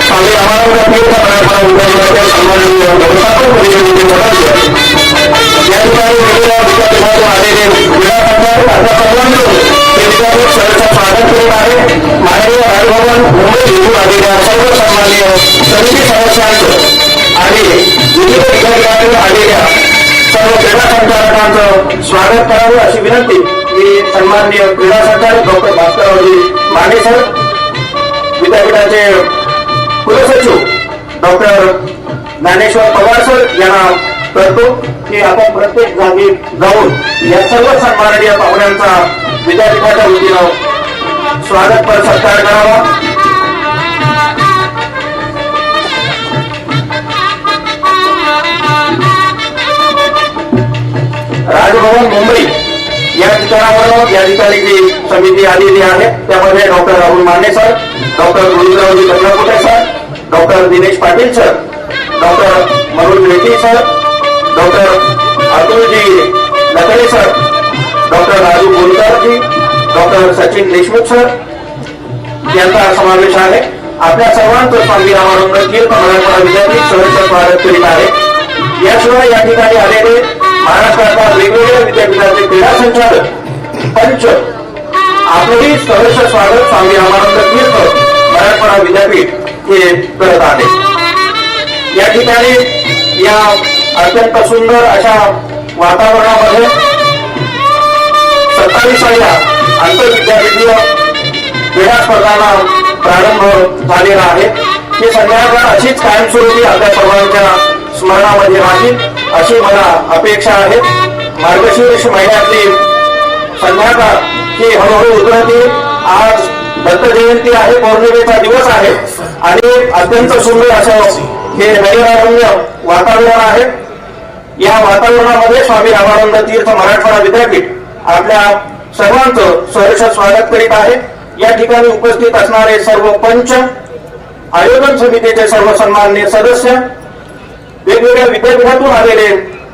स्वामी रामानंद तीर्थ मराठवाडा विद्यापीठाच्या सन्माननीय व्यवस्थापन परिषदेचे सदस्य या ठिकाणी वेगवेगळ्या विद्यापीठातून आलेले क्रीडा संघात आता सर्वांनी हे विद्यापीठ सहर्ष स्वागत करीत आहे. माननीय राजभवन मुंबई येथून आलेल्या सर्व सन्माननीय समिती सदस्यांचं आणि विविध विद्यापीठातून आलेल्या सर्व क्रीडा संचालकांचं स्वागत करावं अशी विनंती मी सन्माननीय क्रीडा संचालक डॉक्टर भास्कररावजी माने सर विद्यापीठाचे कुलसचिव डॉक्टर ज्ञानेश्वर पवार सर यांना करतो की आपण प्रत्येक जागी जाऊन या सर्व सन्माननीय पाहुण्यांचा विद्यापीठाच्या वतीनं स्वागतपर सत्कार करावा. राजभवन मुंबई या ठिकाणावर या ठिकाणी जी समिती आलेली आहे त्यामध्ये doctor Rahul Mane sir, doctor Govindraoji Dharmapure sir, doctor Dinesh Patil sir, doctor Manoj Reddy sir, doctor Atulji Lakade sir, doctor Raju Bolkarji, doctor Sachin Deshmukh sir यांचा समावेश आहे. आपल्या सर्वांचं स्वामी रामानंद तीर्थ मराठवाडा विद्यापीठ सहर्ष स्वागत करीत आहे. याशिवाय या ठिकाणी आलेले महाराष्ट्राच्या वेगवेगळ्या विद्यापीठाचे क्रीडा संचालक पंच आपलेही सहर्ष स्वागत स्वामी रामानंद तीर्थ मराठवाडा विद्यापीठ हे करत आहे. या ठिकाणी या अत्यंत सुंदर अशा वातावरणामध्ये 27व्या आंतरविद्यापीठीय क्रीडा स्पर्धांना प्रारंभ झालेला आहे. ही संध्याकाळ अशीच कायमस्वरूपी आपल्या सर्वांच्या स्मरणामध्ये राहील अशी मला अपेक्षा आहे. मार्गशीर्ष महिन्यातली संध्याकाळ ही हळूहळू उतरते. आज दत्त जयंती आहे, पौर्णिमेचा दिवस आहे आणि अत्यंत सुंदर असं हे नैरारम्य वातावरण आहे. या वातावरणामध्ये स्वामी रामानंद तीर्थ मराठवाडा विद्यापीठ आपल्या सर्वांचं सहर्ष स्वागत करीत आहे. या ठिकाणी उपस्थित असणारे सर्व पंच, आयोजन समितीचे सर्व सन्माननीय सदस्य, वेगवेगळ्या विद्यापीठातून आलेले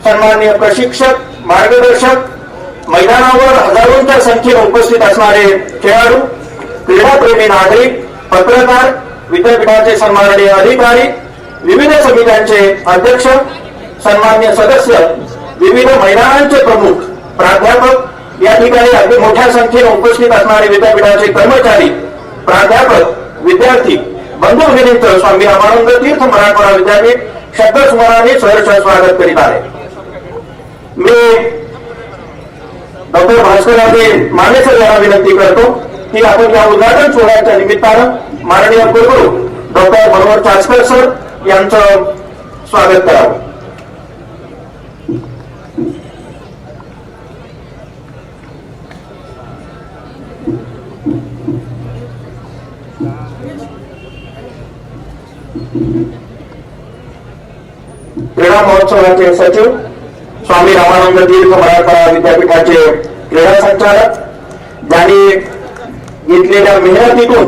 सन्माननीय प्रशिक्षक, मार्गदर्शक, मैदानावर हजारोंच्या संख्येने उपस्थित असणारे खेळाडू, क्रीडाप्रेमी नागरिक, पत्रकार, विद्यापीठाचे सन्माननीय अधिकारी, विविध समित्यांचे अध्यक्ष, सन्माननीय सदस्य, विविध मैदानांचे प्रमुख, प्राध्यापक, या ठिकाणी अगदी मोठ्या संख्येने उपस्थित असणारे विद्यापीठाचे कर्मचारी, प्राध्यापक, विद्यार्थी, बंधू भगिनींचं स्वामी रामानंद तीर्थ मराठवाडा विद्यापीठ शब्दस्मरणाने सहर्ष स्वागत करीत आहे. मी डॉक्टर भास्करराव मानेसर यांना विनंती करतो की आपण या उद्घाटन सोहळ्याच्या निमित्तानं माननीय कुलगुरू डॉक्टर मनोहर चासकर सर यांचं स्वागत करावं. क्रीडा महोत्सवाचे सचिव, स्वामी रामानंद तीर्थ मराठवाडा विद्यापीठाचे क्रीडा संचालक, ज्यांनी घेतलेल्या मेहनतीतून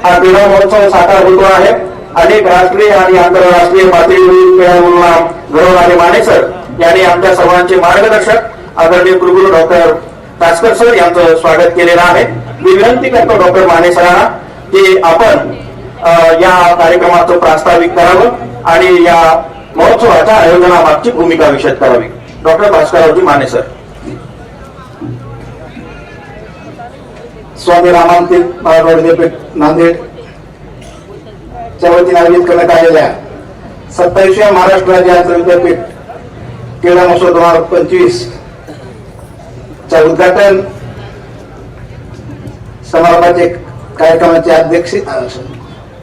हा क्रीडा महोत्सव साकार होतो आहे. अनेक राष्ट्रीय आणि आंतरराष्ट्रीय पातळीवरील खेळाडूंना घडवणारे मानेसर यांनी आमच्या सर्वांचे मार्गदर्शक आदरणीय कुलगुरू डॉक्टर तासकर सर यांचं स्वागत केलेलं आहे. मी विनंती करतो डॉक्टर मानेसरांना की आपण या कार्यक्रमाचं प्रास्ताविक करावं आणि या महोत्सवाच्या आयोजनामागची भूमिका विशद करावी. डॉक्टर भास्कररावजी मानेसर. स्वामी रामानंद मराठवाडा विद्यापीठ नांदेड च्या वतीने आयोजित करण्यात आलेल्या 27व्या महाराष्ट्र राज्य आंतरविद्यापीठ क्रीडा महोत्सव 2025 च्या उद्घाटन समारंभाचे कार्यक्रमाचे अध्यक्ष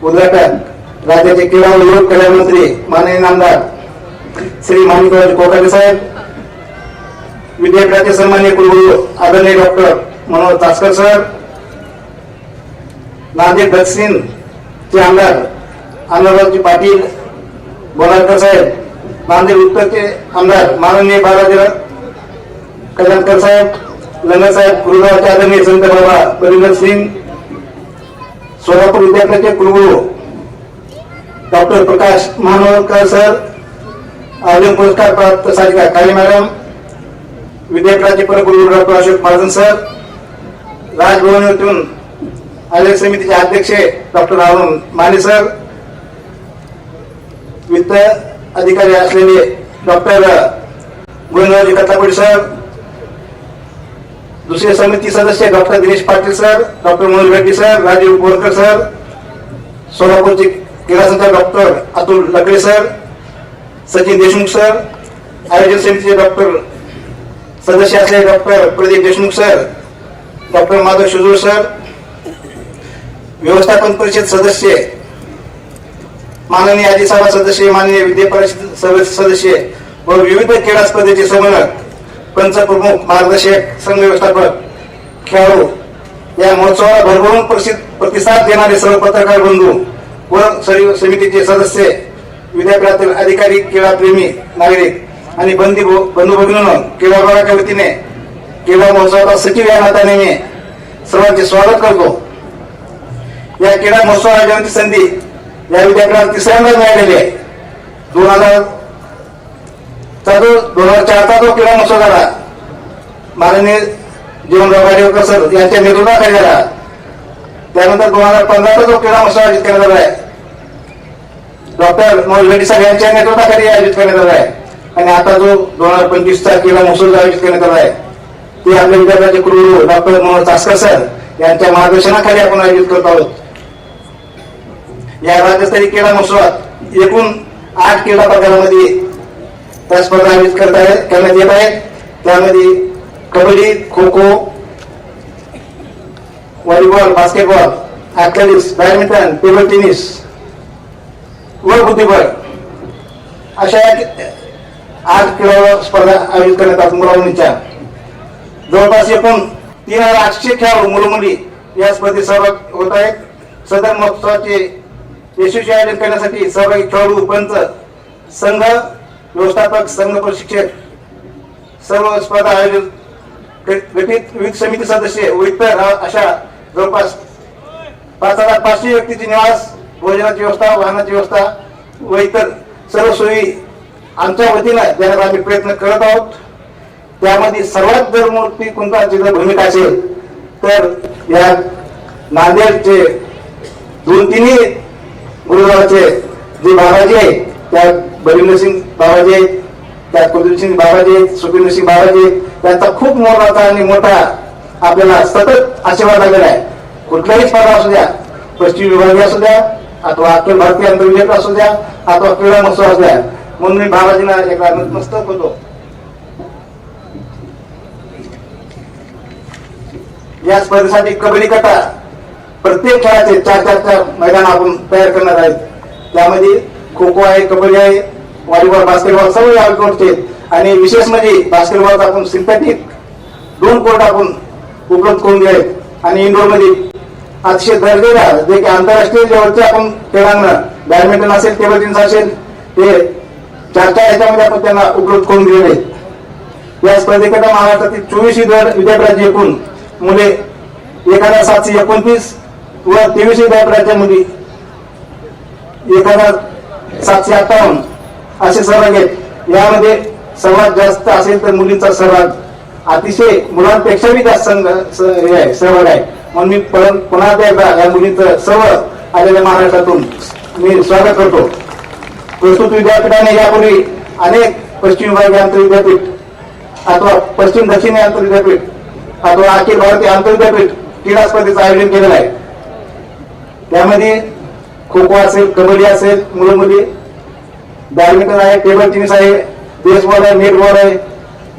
उद्घाटन राज्याचे क्रीडा व युवक कल्याण मंत्री माननीय आमदार श्री माणिकराव कोकाटे साहेब, विद्यापीठाचे सन्माननीय कुलगुरू आदरणीय डॉक्टर मनोहर चासकर सर, नांदेड दक्षिणचे आमदार अण्णारावजी पाटील बोलारकर साहेब, नांदेड उत्तरचे आमदार माननीय बालाजी कल्याणकर साहेब, लंगर साहेब, गुरुगावचे आदरणीय संत बाबा बलिंदर सिंग, सोलापूर विद्यापीठाचे कुलगुरू डॉक्टर प्रकाश महानोरकर सर, अर्जुन पुरस्कार प्राप्त सारिका काळे मॅडम, विद्यापीठाचे परकुलगुरू डॉक्टर अशोक महाजन सर, राजभवन येथून आयोजक समितीचे अध्यक्ष डॉक्टर राहुल माने सर, वित्त अधिकारी असलेले डॉक्टर गोविंदरावजी कथापुडी सर, दुसरे समिती सदस्य doctor Dinesh Patil sir, doctor Manoj Reddy sir, Rajiv Borkar sir, सोलापूरचे क्रीडा संचालक doctor Atul Lakade sir, Sachin Deshmukh sir, आयोजन समितीचे डॉक्टर सदस्य असलेले doctor Pradeep Deshmukh sir, doctor Madhav Shijur sir, व्यवस्थापन परिषद सदस्य माननीय आदिसभा सदस्य, माननीय विद्या परिषद सदस्य व विविध क्रीडा स्पर्धेचे समन्वयक, पंच प्रमुख, मार्गदर्शक, संघ व्यवस्थापक, खेळाडू, या महोत्सवाला भरभरून प्रतिसाद देणारे सर्व पत्रकार बंधू व सर्व समितीचे सदस्य, विद्यापीठातील अधिकारी, क्रीडाप्रेमी नागरिक आणि बंधू भगिनींनो, क्रीडा विभागाच्या वतीने क्रीडा महोत्सवाचा सचिव या नात्याने मी सर्वांचे स्वागत करतो. या क्रीडा महोत्सव आयोजनाची संधी या विद्यापीठाला तिसऱ्यांदा मिळालेली आहे. 2004चा जो क्रीडा महोत्सव झाला माननीय जीवनराव गाडीवकर सर यांच्या नेतृत्वाखाली झाला. त्यानंतर 2015चा जो क्रीडा महोत्सव आयोजित करण्यात आला आहे डॉक्टर मनोज रेड्डी साहेब यांच्या नेतृत्वाखाली आयोजित करण्यात आला आहे आणि आता जो 2025चा क्रीडा महोत्सव आयोजित करण्यात आला आहे ते आपल्या विद्यापीठाचे कुलगुरू डॉक्टर मनोहर चासकर सर यांच्या मार्गदर्शनाखाली आपण आयोजित करत आहोत. या राज्यस्तरीय क्रीडा महोत्सवात एकूण 8 क्रीडा प्रकारामध्ये त्या स्पर्धा आयोजित करण्यात येत आहेत. त्यामध्ये kabaddi, kho kho, volleyball, basketball, athletics, badminton, table tennis व बुद्धिबळ अशा 8 क्रीडा स्पर्धा आयोजित करण्यात आल्या. मुलामुलींच्या जवळपास एकूण 3800 खेळाडू मुलं-मुली या स्पर्धेत सहभाग होत आहेत. सदर महोत्सवाचे यशस्वी आयोजन करण्यासाठी सहभागी खेळाडू, पंच, संघ व्यवस्थापक, संघ प्रशिक्षक, सर्व स्पर्धा आयोजन गठीत विविध समिती सदस्य व इतर अशा जवळपास 5500 व्यक्तीची निवास, भोजनाची व्यवस्था, वाहनाची व्यवस्था व इतर सर्व सोयी आमच्या वतीनं देण्याचा आम्ही प्रयत्न करत आहोत. त्यामध्ये सर्वात जर मोठी कोणताची जर भूमिका असेल तर या नांदेडचे 2-3 गुरुद्वाराचे जे बाबाजी आहेत, त्यात बलिंदर सिंग बाबाजी आहेत, त्यात कुलदीप सिंग बाबाजी आहेत, सुखविंदर सिंग बाबाजी आहेत, त्यांचा खूप मोलाचा आणि मोठा आपल्याला सतत आशीर्वाद लागलेला आहे. कुठल्याही स्पर्धा असू द्या, पश्चिम विभागीय असू द्या अथवा अखिल भारतीय आंतरविजेता असू द्या अथवा क्रीडा महोत्सव असू द्या, म्हणून मी बाबाजींना एकदा नतमस्तक होतो. या स्पर्धेसाठी कबड्डी गटा प्रत्येक खेळाचे 4 मैदान आपण तयार करणार आहेत. त्यामध्ये खो खो आहे, कबड्डी आहे, व्हॉलीबॉल, बास्केटबॉल सर्व आउटडोअरचे आणि विशेष म्हणजे बास्केटबॉल आपण सिंथेटिक 2 कोर्ट आपण उपलब्ध करून दिले आणि इंडोर मध्ये अतिशय दर्जेदार जे की आंतरराष्ट्रीय लेवलचे आपण खेळांना बॅडमिंटन असेल, टेबल टेनिस असेल, ते 4 याच्यामध्ये आपण त्यांना उपलब्ध करून दिलेले आहेत. या स्पर्धेकरता महाराष्ट्रातील 24 विद्यापीठाची एकूण मुले 1729 व 23 विद्यापीठाच्या मुली 1758 असे सहभाग आहेत. यामध्ये सर्वात जास्त असेल तर मुलींचा सहभाग अतिशय मुलांपेक्षाही जास्त सहभाग आहे. म्हणून मी पुन्हा एकदा या मुलींचं सर्व आलेल्या महाराष्ट्रातून मी स्वागत करतो. प्रस्तुत विद्यापीठाने यापूर्वी अनेक पश्चिम विभागीय आंतरविद्यापीठ अथवा पश्चिम दक्षिणी आंतरविद्यापीठ अथवा अखिल भारतीय आंतरविद्यापीठ क्रीडा स्पर्धेचं आयोजन केलेलं आहे. त्यामध्ये खो खो असेल, कबड्डी असेल, मुलं-मुली, बॅडमिंटन आहे, टेबल टेनिस आहे, बेसबॉल आहे, नेटबॉल आहे,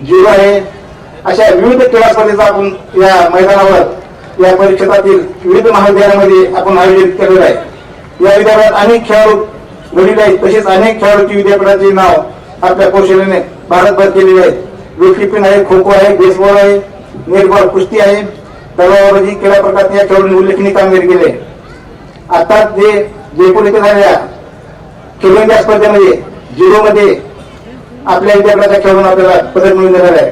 जुडो आहे, अशा विविध क्रीडा स्पर्धेचा आपण या मैदानावर या परिक्षेत्रातील विविध महाविद्यालयामध्ये आपण आयोजित केलेलं आहे. या विद्यापीठात अनेक खेळाडू घडलेले आहेत. तसेच अनेक खेळाडूंची विद्यापीठाचे नाव आपल्या कौशल्याने भारतभर केलेले आहेत. वेटलिफ्टिंग आहे, खो खो आहे, बेसबॉल आहे, नेटबॉल, कुस्ती आहे, तलवारबाजी क्रीडा प्रकारात या खेळाडूंनी उल्लेखनीय कामगिरी केली आहे. आता जे जयपूर येथे झालेल्या खेलो इंडिया स्पर्धेमध्ये जुडो मध्ये आपल्या विद्यापीठाच्या खेळून आपल्याला पदक मिळून दिलेलं आहे.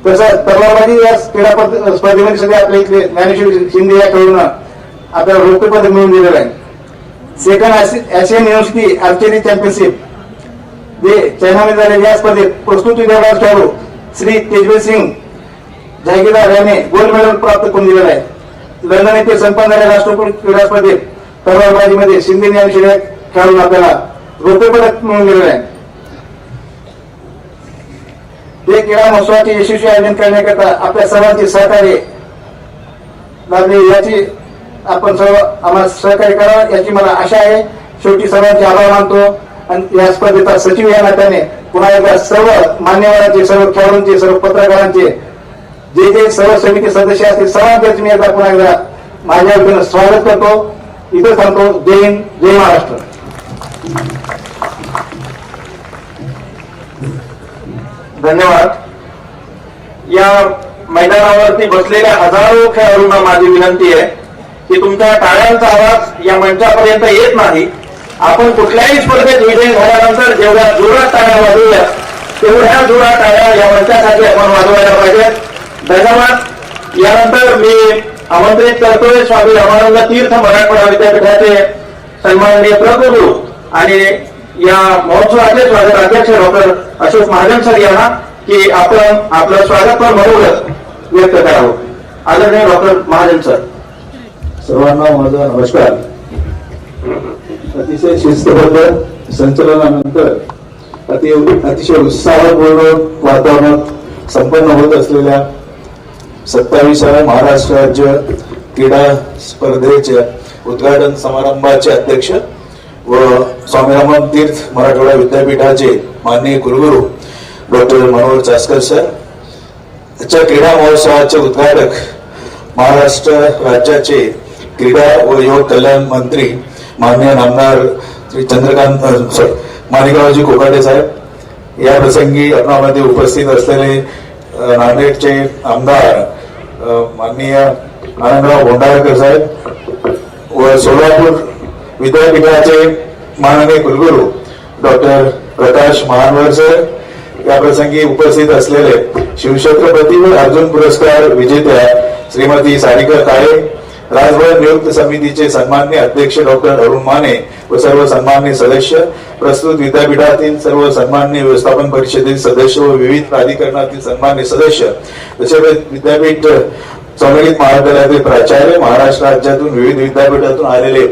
तसं तलवारबाजी या क्रीडा स्पर्धेमध्ये सध्या आपल्या इथले ज्ञानेश्वर शिंदे या खेळून आपल्याला रौप्य पदक मिळून दिलेलं आहे. Second Asian university archery championship जे चायनामध्ये झालेल्या या स्पर्धेत प्रस्तुत विद्यापीठाचे खेळाडू श्री तेजवीर सिंग जहागीरदार याने गोल्ड मेडल प्राप्त करून दिलेलं आहे. लंडन येथे संपन्न झालेल्या राष्ट्रकुल क्रीडा स्पर्धेत तलवारबाजीमध्ये शिंदे यांनी खेळून आपल्याला रौप्य पदक मिळवून दिलेलं आहे. हे क्रीडा महोत्सवाचे यशस्वी आयोजन करण्याकरता आपल्या सर्वांचे सहकार्य लाभले याची आपण सर्व आम्हाला सहकार्य करावं याची मला आशा आहे. शेवटी सर्वांचे आभार मानतो आणि या स्पर्धेचा सचिव या नात्याने पुन्हा एकदा सर्व मान्यवरांचे, सर्व खेळाडूंचे, सर्व पत्रकारांचे, जे सर्व समिती सदस्य असतील सर्वांचे मी एकदा पुन्हा एकदा माझ्या वतीनं स्वागत करतो. इथं सांगतो जय हिंद, जय महाराष्ट्र. धन्यवाद. या मैदानावरती बसलेल्या हजारो खेळाडूंना माझी विनंती आहे की तुमच्या टाळ्यांचा आवाज या मंचापर्यंत येत नाही. आपण कुठल्याही स्पर्धेत विजयी झाल्यानंतर जेवढ्या जोरात टाळ्या वाजवल्या तेवढ्या जोरात टाळ्या या मंचासाठी आपण वाजवायला पाहिजेत. धन्यवाद. यानंतर मी आमंत्रित करतोय स्वामी रामानंद तीर्थ मराठवाडा विद्यापीठाचे सन्माननीय प्रभू आणि या महोत्सवाचे स्वागत अध्यक्ष डॉक्टर अशोक महाजन सर यांना की आपण आपलं स्वागत मनोगत व्यक्त करावं. आदरणीय डॉक्टर महाजन सर. सर्वांना माझा नमस्कार. अतिशय शिस्तबद्ध संचलनानंतर अतिशय उत्साहपूर्ण वातावरणात संपन्न होत असलेल्या 27व्या महाराष्ट्र राज्य क्रीडा स्पर्धेच्या उद्घाटन समारंभाचे अध्यक्ष व स्वामी रामानंद तीर्थ मराठवाडा विद्यापीठाचे माननीय कुलगुरू डॉक्टर मनोहर चासकर सर, आजच्या क्रीडा महोत्सवाचे उद्घाटक महाराष्ट्र राज्याचे क्रीडा व युवक कल्याण मंत्री माननीय नामदार श्री चंद्रकांत माणिकरावजी कोकाटे साहेब, या प्रसंगी आपणामध्ये उपस्थित असलेले नांदेडचे आमदार माननीय आनंदराव भोंडाळकर साहेब व सोलापूर विद्यापीठाचे माननीय कुलगुरू डॉक्टर प्रकाश महानवर सर, या प्रसंगी उपस्थित असलेले शिवछत्रपती व अर्जुन पुरस्कार विजेत्या श्रीमती सारिका काळे, राजभर नियुक्त समितीचे सन्माननीय अध्यक्ष डॉक्टर अरुण माने व सर्व सन्माननीय सदस्य, प्रस्तुत विद्यापीठातील सर्व सन्माननीय व्यवस्थापन परिषदेतील सदस्य व विविध प्राधिकरणातील सन्माननीय सदस्य, तसेच विद्यापीठ संगणित महाविद्यालयातील प्राचार्य, महाराष्ट्र राज्यातून विविध विद्यापीठातून आलेले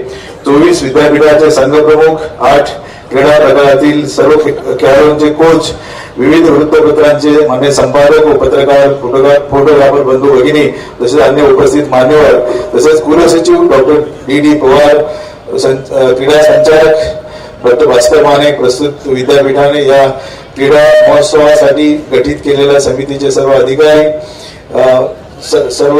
24 विद्यापीठाचे संघप्रमुख, 8 क्रीडा प्रकारातील सर्व खेळाडूंचे कोच, विविध वृत्तपत्रांचे मान्य संपादक व पत्रकार, फोटोग्राफर बंधू भगिनी, तसेच अन्य उपस्थित मान्यवर, तसेच कुलसचिव डॉक्टर डी पवार, क्रीडा संचालक डॉक्टर भास्कर माने, प्रस्तुत विद्यापीठाने या क्रीडा महोत्सवासाठी गठीत केलेल्या समितीचे सर्व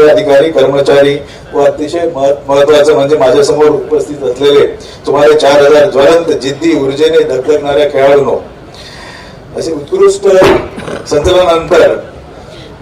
अधिकारी, कर्मचारी व अतिशय महत्वाचं म्हणजे माझ्यासमोर उपस्थित असलेले सुमारे 4000 ज्वलंत, जिद्दी, ऊर्जेने धगधगणाऱ्या खेळाडूंनो, असे उत्कृष्ट संचलनानंतर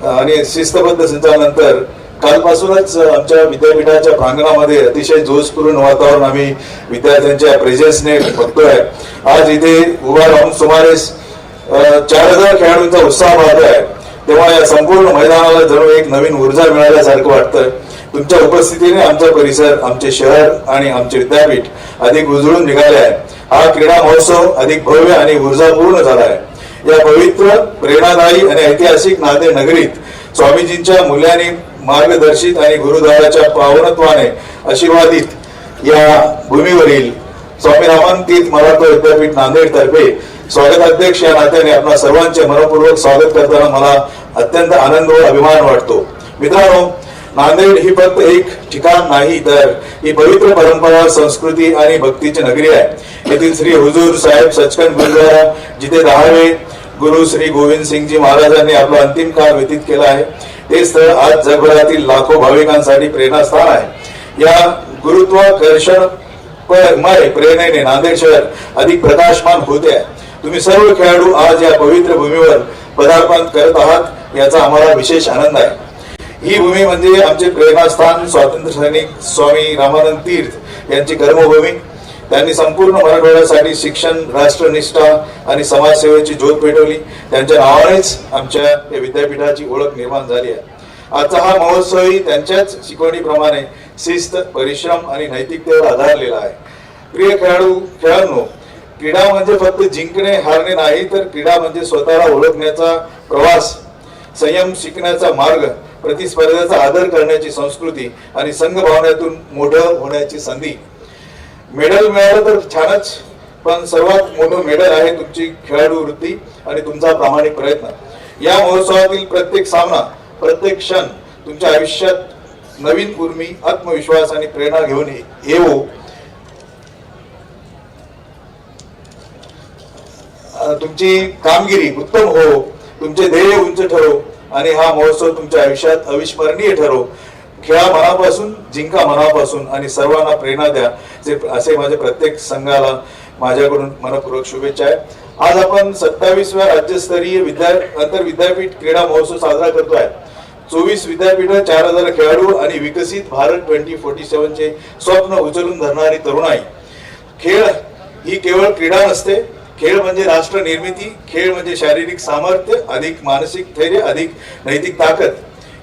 आणि शिस्तबद्ध संचलनानंतर कालपासूनच आमच्या विद्यापीठाच्या प्रांगणामध्ये अतिशय जोशपूर्ण वातावरण आम्ही विद्यार्थ्यांच्या प्रेझेन्सने बघतोय. आज इथे उभा राहून सुमारे 4000 खेळाडूंचा उत्साह पाहतोय, तेव्हा या संपूर्ण मैदानाला जणू एक नवीन ऊर्जा मिळाल्यासारखं वाटतं. तुमच्या उपस्थितीने आमचा परिसर, आमचे शहर आणि आमचे विद्यापीठ अधिक उजळून निघाले आहे. हा क्रीडा महोत्सव अधिक भव्य आणि ऊर्जापूर्ण झाला आहे. या पवित्र, प्रेरणादायी आणि ऐतिहासिक नांदेड नगरीत स्वामीजींच्या मूल्यांनी मार्गदर्शित आणि गुरुद्वाराच्या पावनत्वाने आशीर्वादित या भूमीवरील स्वामी रामानंद तीर्थ मराठवाडा विद्यापीठ नांदेड तर्फे स्वागताध्यक्ष या नात्याने आपल्या सर्वांचे मनपूर्वक स्वागत करताना मला अत्यंत आनंद व अभिमान वाटतो. मित्रांनो, नांदेड ही फक्त एक ठिकाण नाही, तर ही पवित्र परंपरा, संस्कृती आणि भक्तीची नगरी आहे. येथील श्री हुजूर साहेब सचखंड गुरुद्वारा, जिथे 10वे गुरु श्री गोविंद सिंगजी महाराजांनी आपला अंतिम काळ व्यतीत केला आहे, ते स्थळ आज जगभरातील लाखो भाविकांसाठी प्रेरणास्थान आहे. या गुरुत्वाकर्षणमय प्रेरणेने नांदेड शहर अधिक प्रकाशमान होते आहे. तुम्ही सर्व खेळाडू आज या पवित्र भूमीवर पदार्पण करत आहात, याचा आम्हाला विशेष आनंद आहे. ही भूमी म्हणजे आमचे प्रेरणास्थान, स्वातंत्र्य सैनिक स्वामी रामानंद तीर्थ यांची कर्मभूमी. त्यांनी संपूर्ण मराठवाड्यासाठी शिक्षण, राष्ट्रनिष्ठा आणि समाजसेवेची ज्योत पेटवली. त्यांच्या नावानेच आमच्या या विद्यापीठाची ओळख निर्माण झाली आहे. आजचा हा महोत्सवही त्यांच्याच शिकवणीप्रमाणे शिस्त, परिश्रम आणि नैतिकतेवर आधारलेला आहे. प्रिय खेळाडूंनो, क्रीडा म्हणजे फक्त जिंकणे हारणे नाही, तर क्रीडा म्हणजे स्वतःला ओळखण्याचा प्रवास, संयम शिकण्याचा मार्ग, प्रतिस्पर्धेचा आदर करण्याची संस्कृती आणि संघभावनेतून मोठं होण्याची संधी. मेडल मिळालं तर छानच, पण सर्वात मोठं मेडल आहे तुमची खेळाडू वृत्ती आणि तुमचा प्रामाणिक प्रयत्न. या महोत्सवातील प्रत्येक सामना, प्रत्येक क्षण तुमच्या आयुष्यात नवीन उर्मी, आत्मविश्वास आणि प्रेरणा घेऊन येवो. तुमची कामगिरी उत्तम हो, तुमचे ध्येय उंच ठरो आणि हा महोत्सव तुमच्या आयुष्यात अविस्मरणीय ठरो. खेळा मनापासून, जिंका मनापासून आणि सर्वांना प्रेरणा द्या, असे माझ्या प्रत्येक संघाला माझ्याकडून मनपूर्वक शुभेच्छा आहेत. आज आपण 27व्या राज्यस्तरीय आंतर विद्यापीठ क्रीडा महोत्सव साजरा करतोय. 24 विद्यापीठ, 4000 खेळाडू आणि विकसित भारत 2047 चे स्वप्न उचलून धरणारी तरुणाई. खेळ ही केवळ क्रीडा नसते, खेळ म्हणजे राष्ट्र निर्मिती, खेळ म्हणजे शारीरिक सामर्थ्य, अधिक मानसिक धैर्य, अधिक नैतिक ताकद.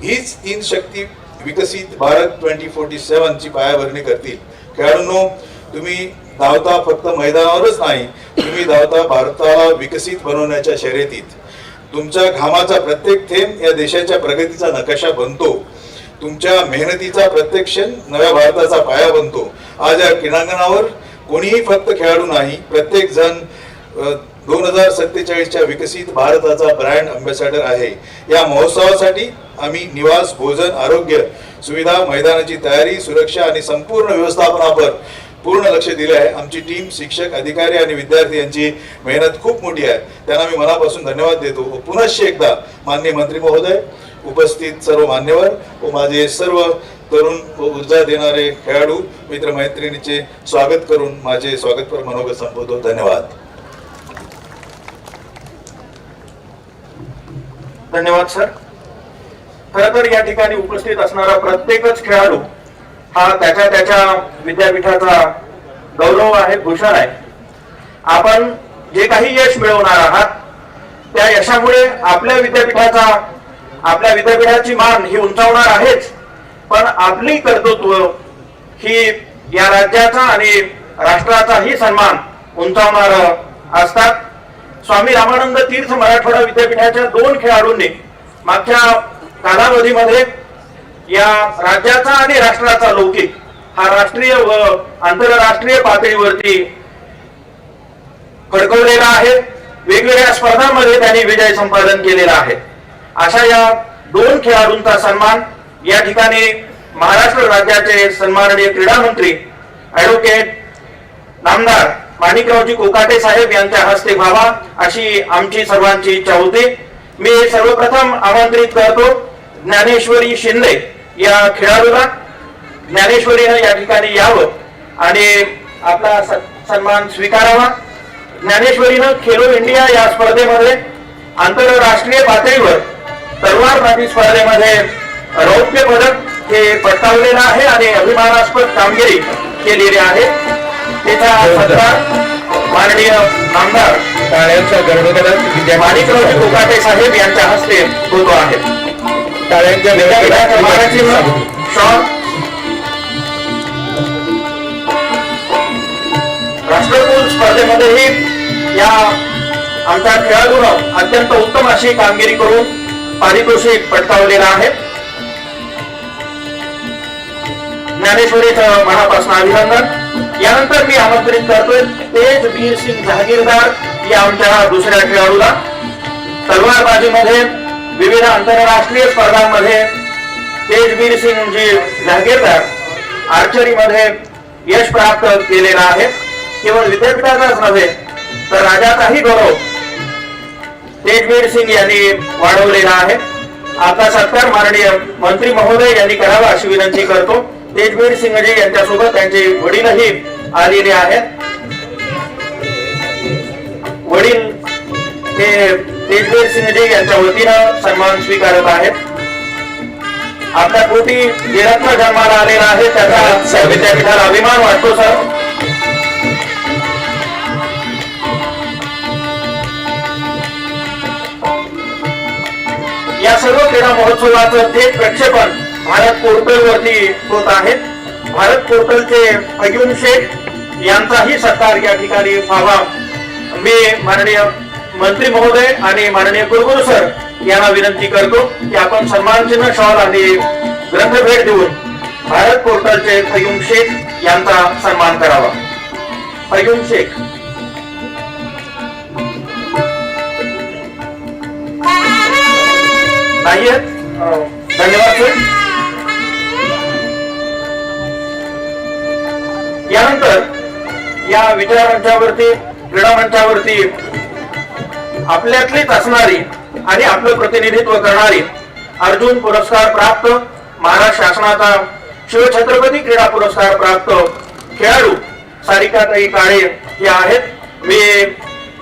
हीच 3 शक्ती विकसित भारत 2047 ची पायाभरणी करतील. खेळाडूंनो, तुम्ही धावता फक्त मैदानावरच नाही, तुम्ही धावता भारताला विकसित बनवण्याच्या शर्यतीत. तुमच्या घामाचा प्रत्येक थेंब या देशाच्या प्रगतीचा नकाशा बनतो. तुमच्या मेहनतीचा प्रत्येक क्षण नव्या भारताचा पाया बनतो. आज या क्रीडांगणावर कोणीही फक्त खेळाडू नाही, प्रत्येक जण 2047च्या विकसित भारताचा ब्रँड अँबॅसेडर आहे. या महोत्सवासाठी आम्ही निवास, भोजन, आरोग्य सुविधा, मैदानाची तयारी, सुरक्षा आणि संपूर्ण व्यवस्थापनावर पूर्ण लक्ष दिले आहे. आमची टीम, शिक्षक, अधिकारी आणि विद्यार्थी यांची मेहनत खूप मोठी आहे. त्यांना मी मनापासून धन्यवाद देतो. पुनश्च एकदा माननीय मंत्री महोदय, उपस्थित सर्व मान्यवर व माझे सर्व तरुण व ऊर्जा देणारे खेळाडू मित्रमैत्रिणींचे स्वागत करून माझे स्वागतपर मनोगत संपवतो. धन्यवाद. धन्यवाद सर. खरं तर या ठिकाणी उपस्थित असणारा प्रत्येकच खेळाडू हा त्याच्या विद्यापीठाचा गौरव आहे, भूषण आहे. आपण जे काही यश मिळवणार आहात त्या यशामुळे आपल्या विद्यापीठाची मान ही उंचावणार आहेच, पण आपली कर्तृत्व ही या राज्याचा आणि राष्ट्राचाही सन्मान उंचावणार असतात. स्वामी रामानंद तीर्थ मराठवाडा विद्यापीठाच्या 2 खेळाडूंनी मागच्या कालावधीमध्ये या राज्याचा आणि राष्ट्राचा लौकिक हा राष्ट्रीय व आंतरराष्ट्रीय पातळीवरती फडकवलेला आहे. वेगवेगळ्या स्पर्धांमध्ये त्यांनी विजय संपादन केलेला आहे. अशा या 2 खेळाडूंचा सन्मान या ठिकाणी महाराष्ट्र राज्याचे सन्माननीय क्रीडा मंत्री ऍडव्होकेट नामदार माणिकरावजी कोकाटे साहेब यांच्या हस्ते व्हावा अशी आमची सर्वांची इच्छा होती. मी सर्वप्रथम आमंत्रित करतो ज्ञानेश्वरी शिंदे या खेळाडूला. ज्ञानेश्वरीनं या ठिकाणी यावं आणि आपला सन्मान स्वीकारावा. ज्ञानेश्वरीनं खेलो इंडिया या स्पर्धेमध्ये आंतरराष्ट्रीय पातळीवर तलवारबाजी स्पर्धेमध्ये रौप्य पदक हे पटकावलेलं आहे आणि अभिमानास्पद कामगिरी केलेली आहे. तिचा सत्कार माननीय आमदार माणिकरावजी कोकाटे साहेब यांच्या हस्ते होतो आहे. राष्ट्रकुल स्पर्धेमध्येही या आमच्या खेळाडूंना अत्यंत उत्तम अशी कामगिरी करून पारितोषिक पटकावलेलं आहे. ज्ञानेश्वरीचं मनापासून अभिनंदन. यानंतर मी आमंत्रित करतोय तेजवीर सिंग जहागीरदार या आमच्या दुसऱ्या खेळाडूला. तलवारबाजीमध्ये विविध आंतरराष्ट्रीय स्पर्धांमध्ये तेजवीर सिंग जी जहागीरदार आर्चरीमध्ये यश प्राप्त केलेलं आहे. केवळ विद्यापीठाचाच नव्हे तर राज्याचाही गौरव तेजवीर सिंग यांनी वाढवलेला आहे. आपला सत्कार माननीय मंत्री महोदय यांनी करावा अशी विनंती करतो. तेजवीर सिंगजी यांच्यासोबत त्यांचे वडीलही आलेले आहेत. वडील हे तेजवीर सिंगजी यांच्या वतीनं सन्मान स्वीकारत आहेत. आपल्या पोटी जे रत्न जन्माला आलेला आहे त्याचा विद्यापीठाला अभिमान वाटतो सर. या सर्व क्रीडा महोत्सवाचं थेट प्रक्षेपण भारत पोर्टल वरती होत आहे. भारत पोर्टलचे अयूम शेख यांचाही सत्कार या ठिकाणी व्हावा. मी माननीय मंत्री महोदय आणि माननीय कुलगुरू सर यांना विनंती करतो की आपण सन्मानचिन्ह, शॉल आणि ग्रंथभेट देऊन भारत पोर्टलचे अयूम शेख यांचा सन्मान करावा. अयूम शेख. नाही धन्यवाद सर. यानंतर या विचार मंचावरती, क्रीडा मंचावरती आपल्यातलीच असणारी आणि आपलं प्रतिनिधित्व करणारी अर्जुन पुरस्कार प्राप्त, महाराष्ट्र शासनाचा शिवछत्रपती क्रीडा पुरस्कार प्राप्त खेळाडू सारिकाताई काळे या आहेत. मी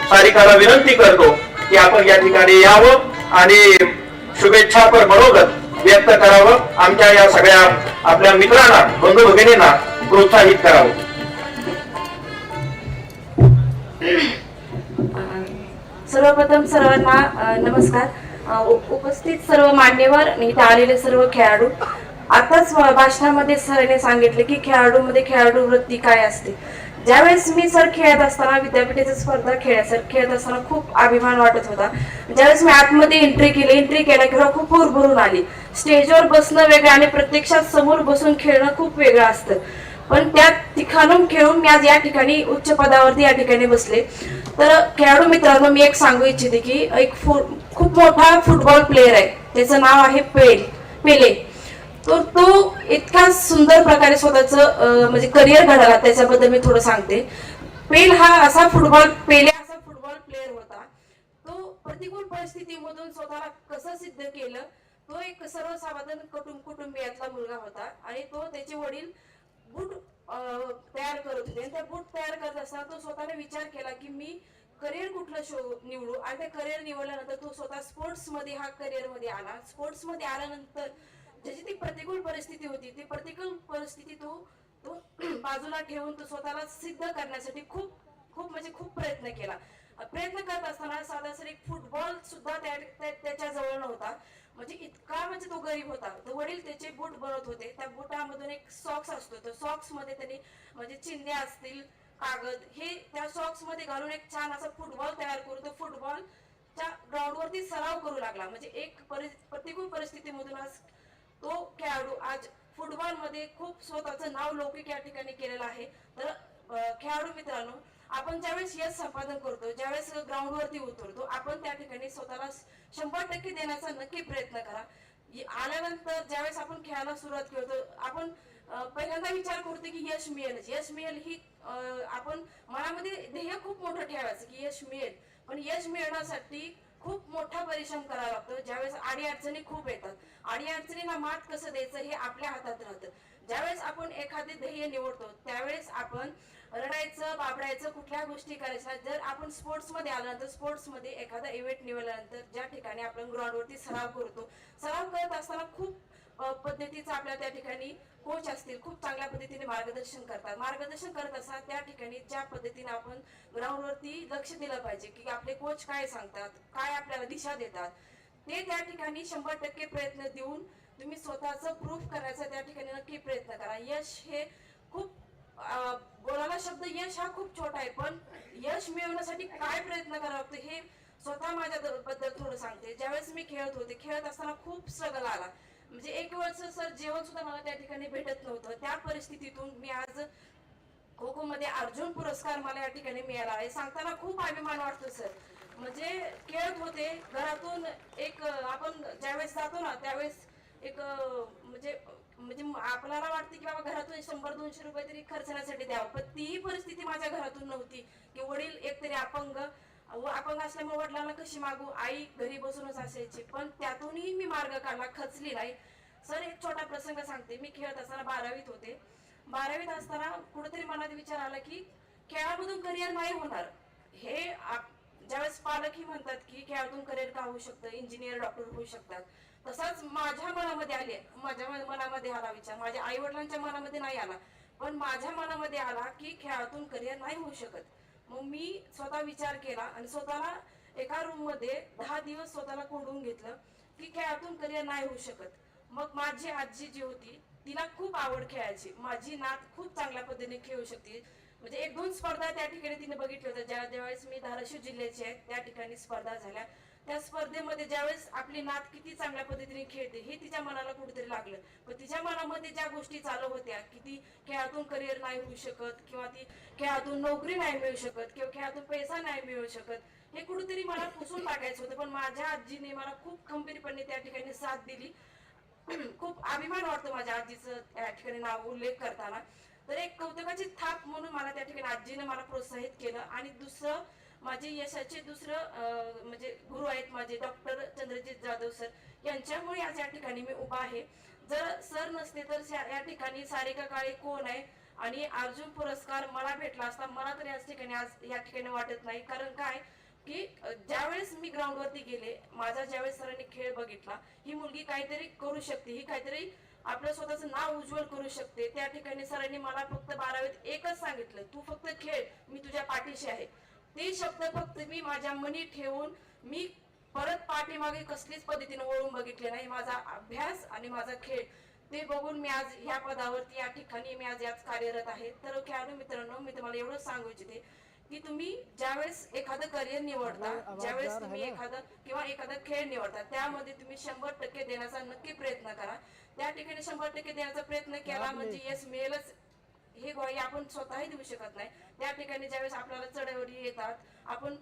सारिकाला विनंती करतो की आपण या ठिकाणी यावं आणि शुभेच्छापर मनोगत व्यक्त करावं. आमच्या या सगळ्या आपल्या मित्रांना, बंधू भगिनींना प्रोत्साहित करावं. सर्वप्रथम सर्वांना नमस्कार. उपस्थित सर्व मान्यवर आणि इथे आलेले सर्व खेळाडू. आताच भाषणामध्ये सरने सांगितले की खेळाडूमध्ये खेळाडू वृत्ती काय असते. ज्यावेळेस मी सर खेळत असताना, विद्यापीठाची स्पर्धा खेळत असताना खूप अभिमान वाटत होता. ज्यावेळेस मी आतमध्ये एंट्री केल्या किंवा खूप भरभरून आली. स्टेजवर बसणं वेगळं आणि प्रत्यक्षात समोर बसून खेळणं खूप वेगळं असतं. पण त्यात तिखालून खेळून मी आज या ठिकाणी उच्च पदावरती या ठिकाणी बसले. तर खेळाडू मित्रांनो, मी एक सांगू इच्छिते की एक खूप मोठा फुटबॉल प्लेअर आहे, त्याचं नाव आहे पेले. तो इतका सुंदर प्रकारे स्वतःचं म्हणजे करिअर घडवला, त्याच्याबद्दल मी थोडं सांगते. पेले असा फुटबॉल प्लेअर होता. तो प्रतिकूल परिस्थितीमधून स्वतःला कसं सिद्ध केलं. तो एक सर्वसाधारण कुटुंबियातला मुलगा होता आणि त्याचे वडील बूट तयार करत होते. त्या बूट तयार करत असताना तो स्वतःने विचार केला की मी करिअर कुठलं निवडू, आणि ते करिअर निवडल्यानंतर तो स्वतः स्पोर्ट्स मध्ये करिअर मध्ये आला. स्पोर्ट्स मध्ये आल्यानंतर ज्याची ती प्रतिकूल परिस्थिती होती, ती प्रतिकूल परिस्थिती तो बाजूला ठेवून तो स्वतःला सिद्ध करण्यासाठी खूप प्रयत्न केला. प्रयत्न करत असताना साधारण एक फुटबॉल सुद्धा त्याच्या जवळ नव्हता. म्हणजे तो गरीब होता. तर वडील त्याचे बूट बनवत होते. त्या बुटामधून एक सॉक्स असतो, तर सॉक्स मध्ये त्यांनी म्हणजे चिंध्या असतील, कागद, हे त्या सॉक्स मध्ये घालून एक छान असा फुटबॉल तयार करून तो फुटबॉलच्या ग्राउंडवरती सराव करू लागला. म्हणजे एक प्रतिकूल परिस्थितीमधून आज तो खेळाडू आज फुटबॉल मध्ये खूप स्वतःचं नाव लौकिक या ठिकाणी केलेलं आहे. तर खेळाडू मित्रांनो, आपण ज्यावेळेस यश संपादन करतो, ज्यावेळेस ग्राउंडवरती उतरतो, आपण त्या ठिकाणी स्वतःला 100% देण्याचा नक्की प्रयत्न करा. आल्यानंतर ज्यावेळेस आपण खेळायला सुरुवात करतो, आपण पहिल्यांदा विचार करतो की यश मिळेल ही आपण मनामध्ये ध्येय खूप मोठं ठेवायचं की यश मिळेल. पण यश मिळवण्यासाठी खूप मोठा परिश्रम करावा लागतो. ज्यावेळेस अडीअडचणी खूप येतात, अडीअडचणींना मात कसं द्यायचं हे आपल्या हातात राहतं. ज्यावेळेस आपण एखादे ध्येय निवडतो, त्यावेळेस आपण रडायचं, बाबडायचं, कुठल्या गोष्टी करायच्या. जर आपण स्पोर्ट्स मध्ये आल्यानंतर, स्पोर्ट्स मध्ये एखादा इव्हेंट निवडल्यानंतर ज्या ठिकाणी आपण ग्राउंडवरती सराव करतो, सराव करत असताना खूप पद्धतीचं आपल्या त्या ठिकाणी कोच असतील, खूप चांगल्या पद्धतीने मार्गदर्शन करत असताना त्या ठिकाणी ज्या पद्धतीने आपण ग्राउंडवरती लक्ष दिलं पाहिजे की आपले कोच काय सांगतात, काय आपल्याला दिशा देतात, ते त्या ठिकाणी 100% प्रयत्न देऊन तुम्ही स्वतःचं प्रूफ करायचा त्या ठिकाणी नक्की प्रयत्न करा. यश हे खूप बोलायला शब्द यश हा खूप छोटा आहे, पण यश मिळवण्यासाठी काय प्रयत्न करावा लागतो हे स्वतः माझ्या बद्दल थोडं सांगते. ज्यावेळेस मी खेळत असताना खूप स्ट्रगल आला. म्हणजे एक वेळचं सर जेवण सुद्धा मला त्या ठिकाणी भेटत नव्हतं. त्या परिस्थितीतून मी आज खो खो मध्ये अर्जुन पुरस्कार मला या ठिकाणी मिळाला आहे. सांगताना खूप अभिमान वाटतो सर. म्हणजे खेळत होते घरातून, एक आपण ज्यावेळेस जातो ना त्यावेळेस एक म्हणजे आपल्याला वाटते की बाबा घरातून 100-200 रुपये तरी खर्चण्यासाठी द्यावं, पण तीही परिस्थिती माझ्या घरातून नव्हती की वडील एकतरी अपंग असल्यामुळे वडिलांना कशी मागू, आई घरी बसूनच असायची. पण त्यातूनही मी मार्ग काढला, खचली नाही. सर एक छोटा प्रसंग सांगते. मी खेळत असताना 12वीत होते. 12वीत असताना कुठेतरी मनात विचार आला की खेळामधून करिअर नाही होणार. हे ज्यावेळेस पालकही म्हणतात की खेळातून करिअर का होऊ शकतं, इंजिनियर, डॉक्टर होऊ शकतात, तसाच माझ्या मनामध्ये आला विचार. माझ्या आई वडिलांच्या मनामध्ये नाही आला, पण माझ्या मनामध्ये आला की खेळातून करिअर नाही होऊ शकत. मग मी स्वतः विचार केला आणि स्वतःला एका रूम मध्ये 10 दिवस स्वतःला कोंडून घेतलं की खेळातून करिअर नाही होऊ शकत. मग माझी आजी जी होती तिला खूप आवड खेळायची. माझी नात खूप चांगल्या पद्धतीने खेळू शकते. म्हणजे 1-2 स्पर्धा त्या ठिकाणी तिने बघितल्या होत्या. ज्यावेळेस मी धाराशिव जिल्ह्याची आहे त्या ठिकाणी स्पर्धा झाल्या. त्या स्पर्धेमध्ये ज्यावेळेस आपली नात किती चांगल्या पद्धतीने खेळते हे तिच्या मनाला कुठेतरी लागलं. पण तिच्या मनामध्ये ज्या गोष्टी चालू होत्या की ती खेळातून करिअर नाही होऊ शकत, किंवा ती खेळातून नोकरी नाही मिळू शकत, किंवा खेळातून पैसा नाही मिळू शकत, हे कुठेतरी मला पुसून टाकायचं होतं. पण माझ्या आजीने मला खूप खंबीरपणे त्या ठिकाणी साथ दिली. खूप अभिमान वाटतो माझ्या आजीचं त्या ठिकाणी नाव उल्लेख करताना. तर एक कौतुकाची थाप म्हणून मला त्या ठिकाणी आजीने मला प्रोत्साहित केलं. आणि दुसरं माझे यशाचे म्हणजे गुरु आहेत माझे डॉक्टर चंद्रजित जाधव सर, यांच्यामुळे आज या ठिकाणी मी उभा आहे. जर सर नसते तर या ठिकाणी सारिका काळे कोण आहे आणि अर्जुन पुरस्कार मला भेटला असता, मला तरी आज या ठिकाणी वाटत नाही. कारण काय की ज्यावेळेस मी ग्राउंडवरती गेले, माझा ज्यावेळेस सरांनी खेळ बघितला, ही मुलगी काहीतरी करू शकते, ही काहीतरी आपलं स्वतःचं नाव उज्ज्वल करू शकते. त्या ठिकाणी सरांनी मला फक्त 12वीत एकच सांगितलं, तू फक्त खेळ, मी तुझ्या पाठीशी आहे. ते शब्द फक्त मी माझ्या मनी ठेवून मी परत पाठीमागे कसलीच पद्धतीने वळून बघितले नाही. माझा अभ्यास आणि माझा खेळ ते बघून मी आज ह्या पदावरती या ठिकाणी मी आज याच कार्यरत आहे. तर खेळाडू मित्रांनो, मी तुम्हाला एवढंच सांगू इच्छिते की तुम्ही ज्यावेळेस एखादं करिअर निवडता, ज्यावेळेस तुम्ही एखादा खेळ निवडता, त्यामध्ये तुम्ही 100% देण्याचा नक्की प्रयत्न करा. त्या ठिकाणी 100% देण्याचा प्रयत्न केला म्हणजे यश मिळेलच हे ग्वाही आपण स्वतःही देऊ शकत नाही. त्या ठिकाणी ज्यावेळेस आपल्याला चढाओढी येतात, आपण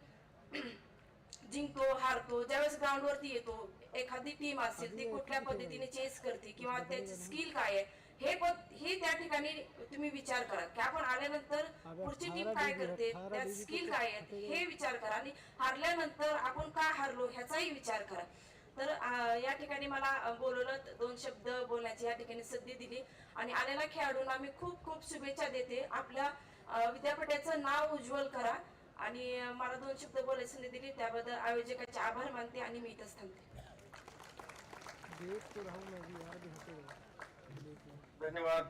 जिंकतो हारतो, ज्यावेळेस ग्राउंडवरती येतो, एखादी टीम असेल ती कुठल्या पद्धतीने चेस करते किंवा त्याची स्किल काय आहे हे त्या ठिकाणी तुम्ही विचार करा की आपण आल्यानंतर पुढची टीम काय करते, त्यात स्किल काय आहे हे विचार करा, आणि हारल्यानंतर आपण का हारलो ह्याचाही विचार करा. तर या ठिकाणी मला बोलवलं, 2 शब्द बोलण्याची या ठिकाणी संधी दिली, आणि आलेल्या खेळाडूंना मी खूप खूप शुभेच्छा देते. आपल्या विद्यापीठाचं नाव उज्ज्वल करा, आणि मला 2 शब्द बोलायची संधी दिली त्याबद्दल आयोजकाचे आभार मानते आणि मी इथंच थांबते. धन्यवाद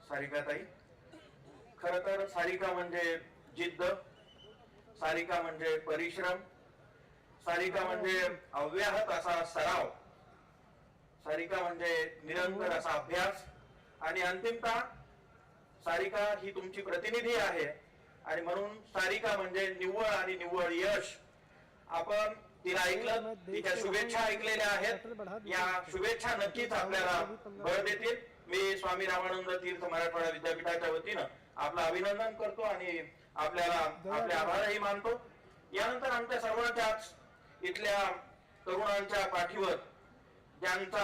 सारिकाताई. खर तर सारिका म्हणजे जिद्द, सारिका म्हणजे परिश्रम, सारिका म्हणजे अव्याहत असा सराव, सारिका म्हणजे निरंतर असा अभ्यास, आणि अंतिमतः सारिका ही तुमची प्रतिनिधी आहे, आणि म्हणून सारिका म्हणजे निव्वळ आणि निव्वळ यश. आपण तिला ऐकलं, तिच्या शुभेच्छा ऐकलेल्या आहेत. या शुभेच्छा नक्कीच आपल्याला बळ देतील. मी स्वामी रामानंद तीर्थ मराठवाडा विद्यापीठाच्या वतीनं आपलं अभिनंदन करतो आणि आपले आभारही मानतो. यानंतर आमच्या सर्वांच्याच इथल्या तरुणांच्या पाठीवर ज्यांचा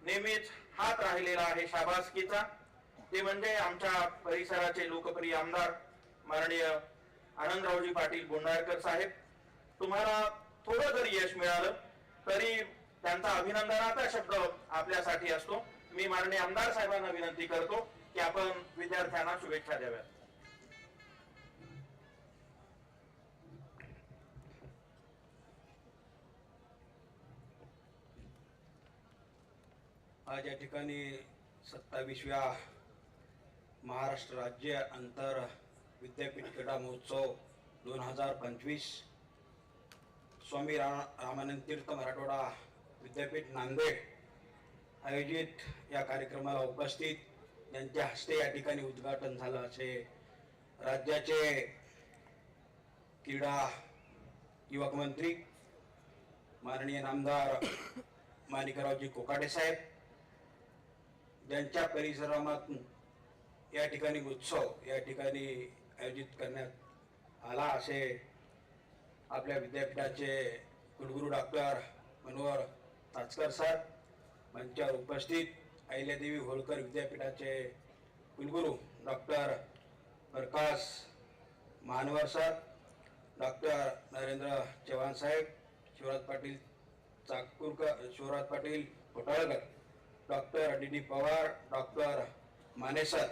नेहमीच हात राहिलेला आहे शाबासकीचा, ते म्हणजे आमच्या परिसराचे लोकप्रिय आमदार माननीय आनंदरावजी पाटील बोंडारकर साहेब. तुम्हाला थोडं जरी यश मिळालं तरी त्यांचा अभिनंदनाचा शब्द आपल्यासाठी असतो. मी माननीय आमदार साहेबांना विनंती करतो की आपण विद्यार्थ्यांना शुभेच्छा द्याव्यात. आज या ठिकाणी 27व्या महाराष्ट्र राज्य आंतर विद्यापीठ क्रीडा महोत्सव 2025 स्वामी रामानंद तीर्थ मराठवाडा विद्यापीठ नांदेड आयोजित या कार्यक्रमाला उपस्थित यांच्या हस्ते या ठिकाणी उद्घाटन झालं. असे राज्याचे क्रीडा युवक मंत्री माननीय नामदार माणिकरावजी कोकाटे साहेब, ज्यांच्या परिश्रमातून या ठिकाणी उत्सव या ठिकाणी आयोजित करण्यात आला. असे आपल्या विद्यापीठाचे कुलगुरू डॉक्टर मनोहर ताचकर सर, मंचावर उपस्थित अहिल्यादेवी होळकर विद्यापीठाचे कुलगुरू doctor Prakash Manwar sir, doctor Narendra Chavan साहेब, Shivraj Patil Chakurkar, Shivraj Patil Ghotalkar, doctor D Pawar, doctor Mane sir,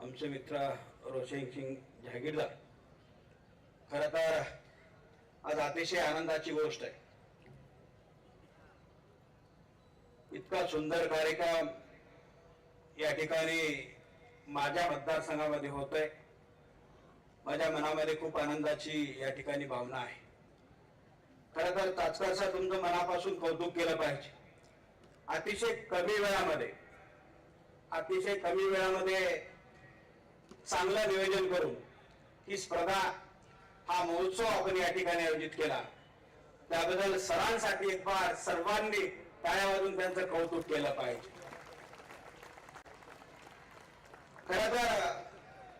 आमचे मित्र रोशन सिंग जहागीरदार. खरं तर आज अतिशय आनंदाची गोष्ट आहे. इतका सुंदर कार्यक्रम या ठिकाणी माझ्या मतदारसंघामध्ये होतोय. माझ्या मनामध्ये खूप आनंदाची या ठिकाणी भावना आहे. खरं तर ताचकर सर, तुमचं मनापासून कौतुक केलं पाहिजे. अतिशय कमी वेळामध्ये चांगलं नियोजन करून ही स्पर्धा, हा महोत्सव आपण या ठिकाणी आयोजित केला, त्याबद्दल सरांसाठी एक बार सर्वांनी टाळ्या वाजवून त्यांचं कौतुक केलं पाहिजे. खरं तर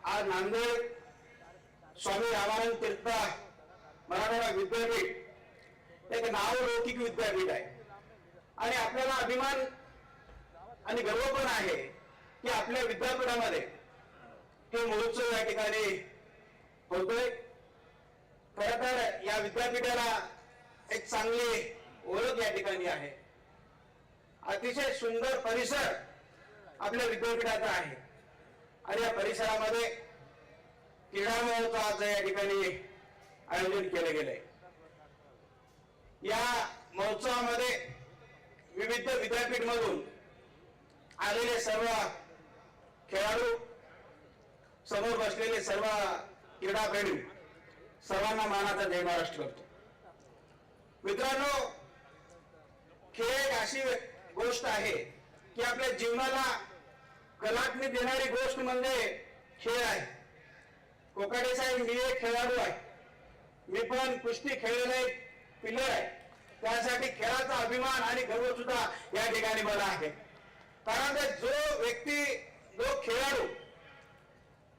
आज नांदेड स्वामी रामानंद तीर्थ मराठवाडा विद्यापीठ एक नावलौकिक विद्यापीठ आहे, आणि आपल्याला अभिमान आणि गर्व पण आहे की आपल्या विद्यापीठामध्ये हे महोत्सव या ठिकाणी होतोय. खरं तर या विद्यापीठाला एक चांगली ओळख या ठिकाणी आहे. अतिशय सुंदर परिसर आपल्या विद्यापीठाचा आहे, आणि या परिसरामध्ये क्रीडा महोत्सवाचं या ठिकाणी आयोजन केले गेले. या महोत्सवामध्ये विविध विद्यापीठ मधून आलेले सर्व खेळाडू, समोर बसलेले सर्व क्रीडाप्रेमी, सर्वांना मानाचा जय महाराष्ट्र करतो. मित्रांनो, खेळ एक अशी गोष्ट आहे की आपल्या जीवनाला कलाटणी देणारी गोष्ट म्हणजे खेळ आहे. कोकाटे साहेब, मी एक खेळाडू आहे, मी पण कुस्ती खेळलेला एक प्लेयर आहे. त्यासाठी खेळाचा अभिमान आणि गर्व सुद्धा या ठिकाणी मला आहे. कारण जो व्यक्ती, जो खेळाडू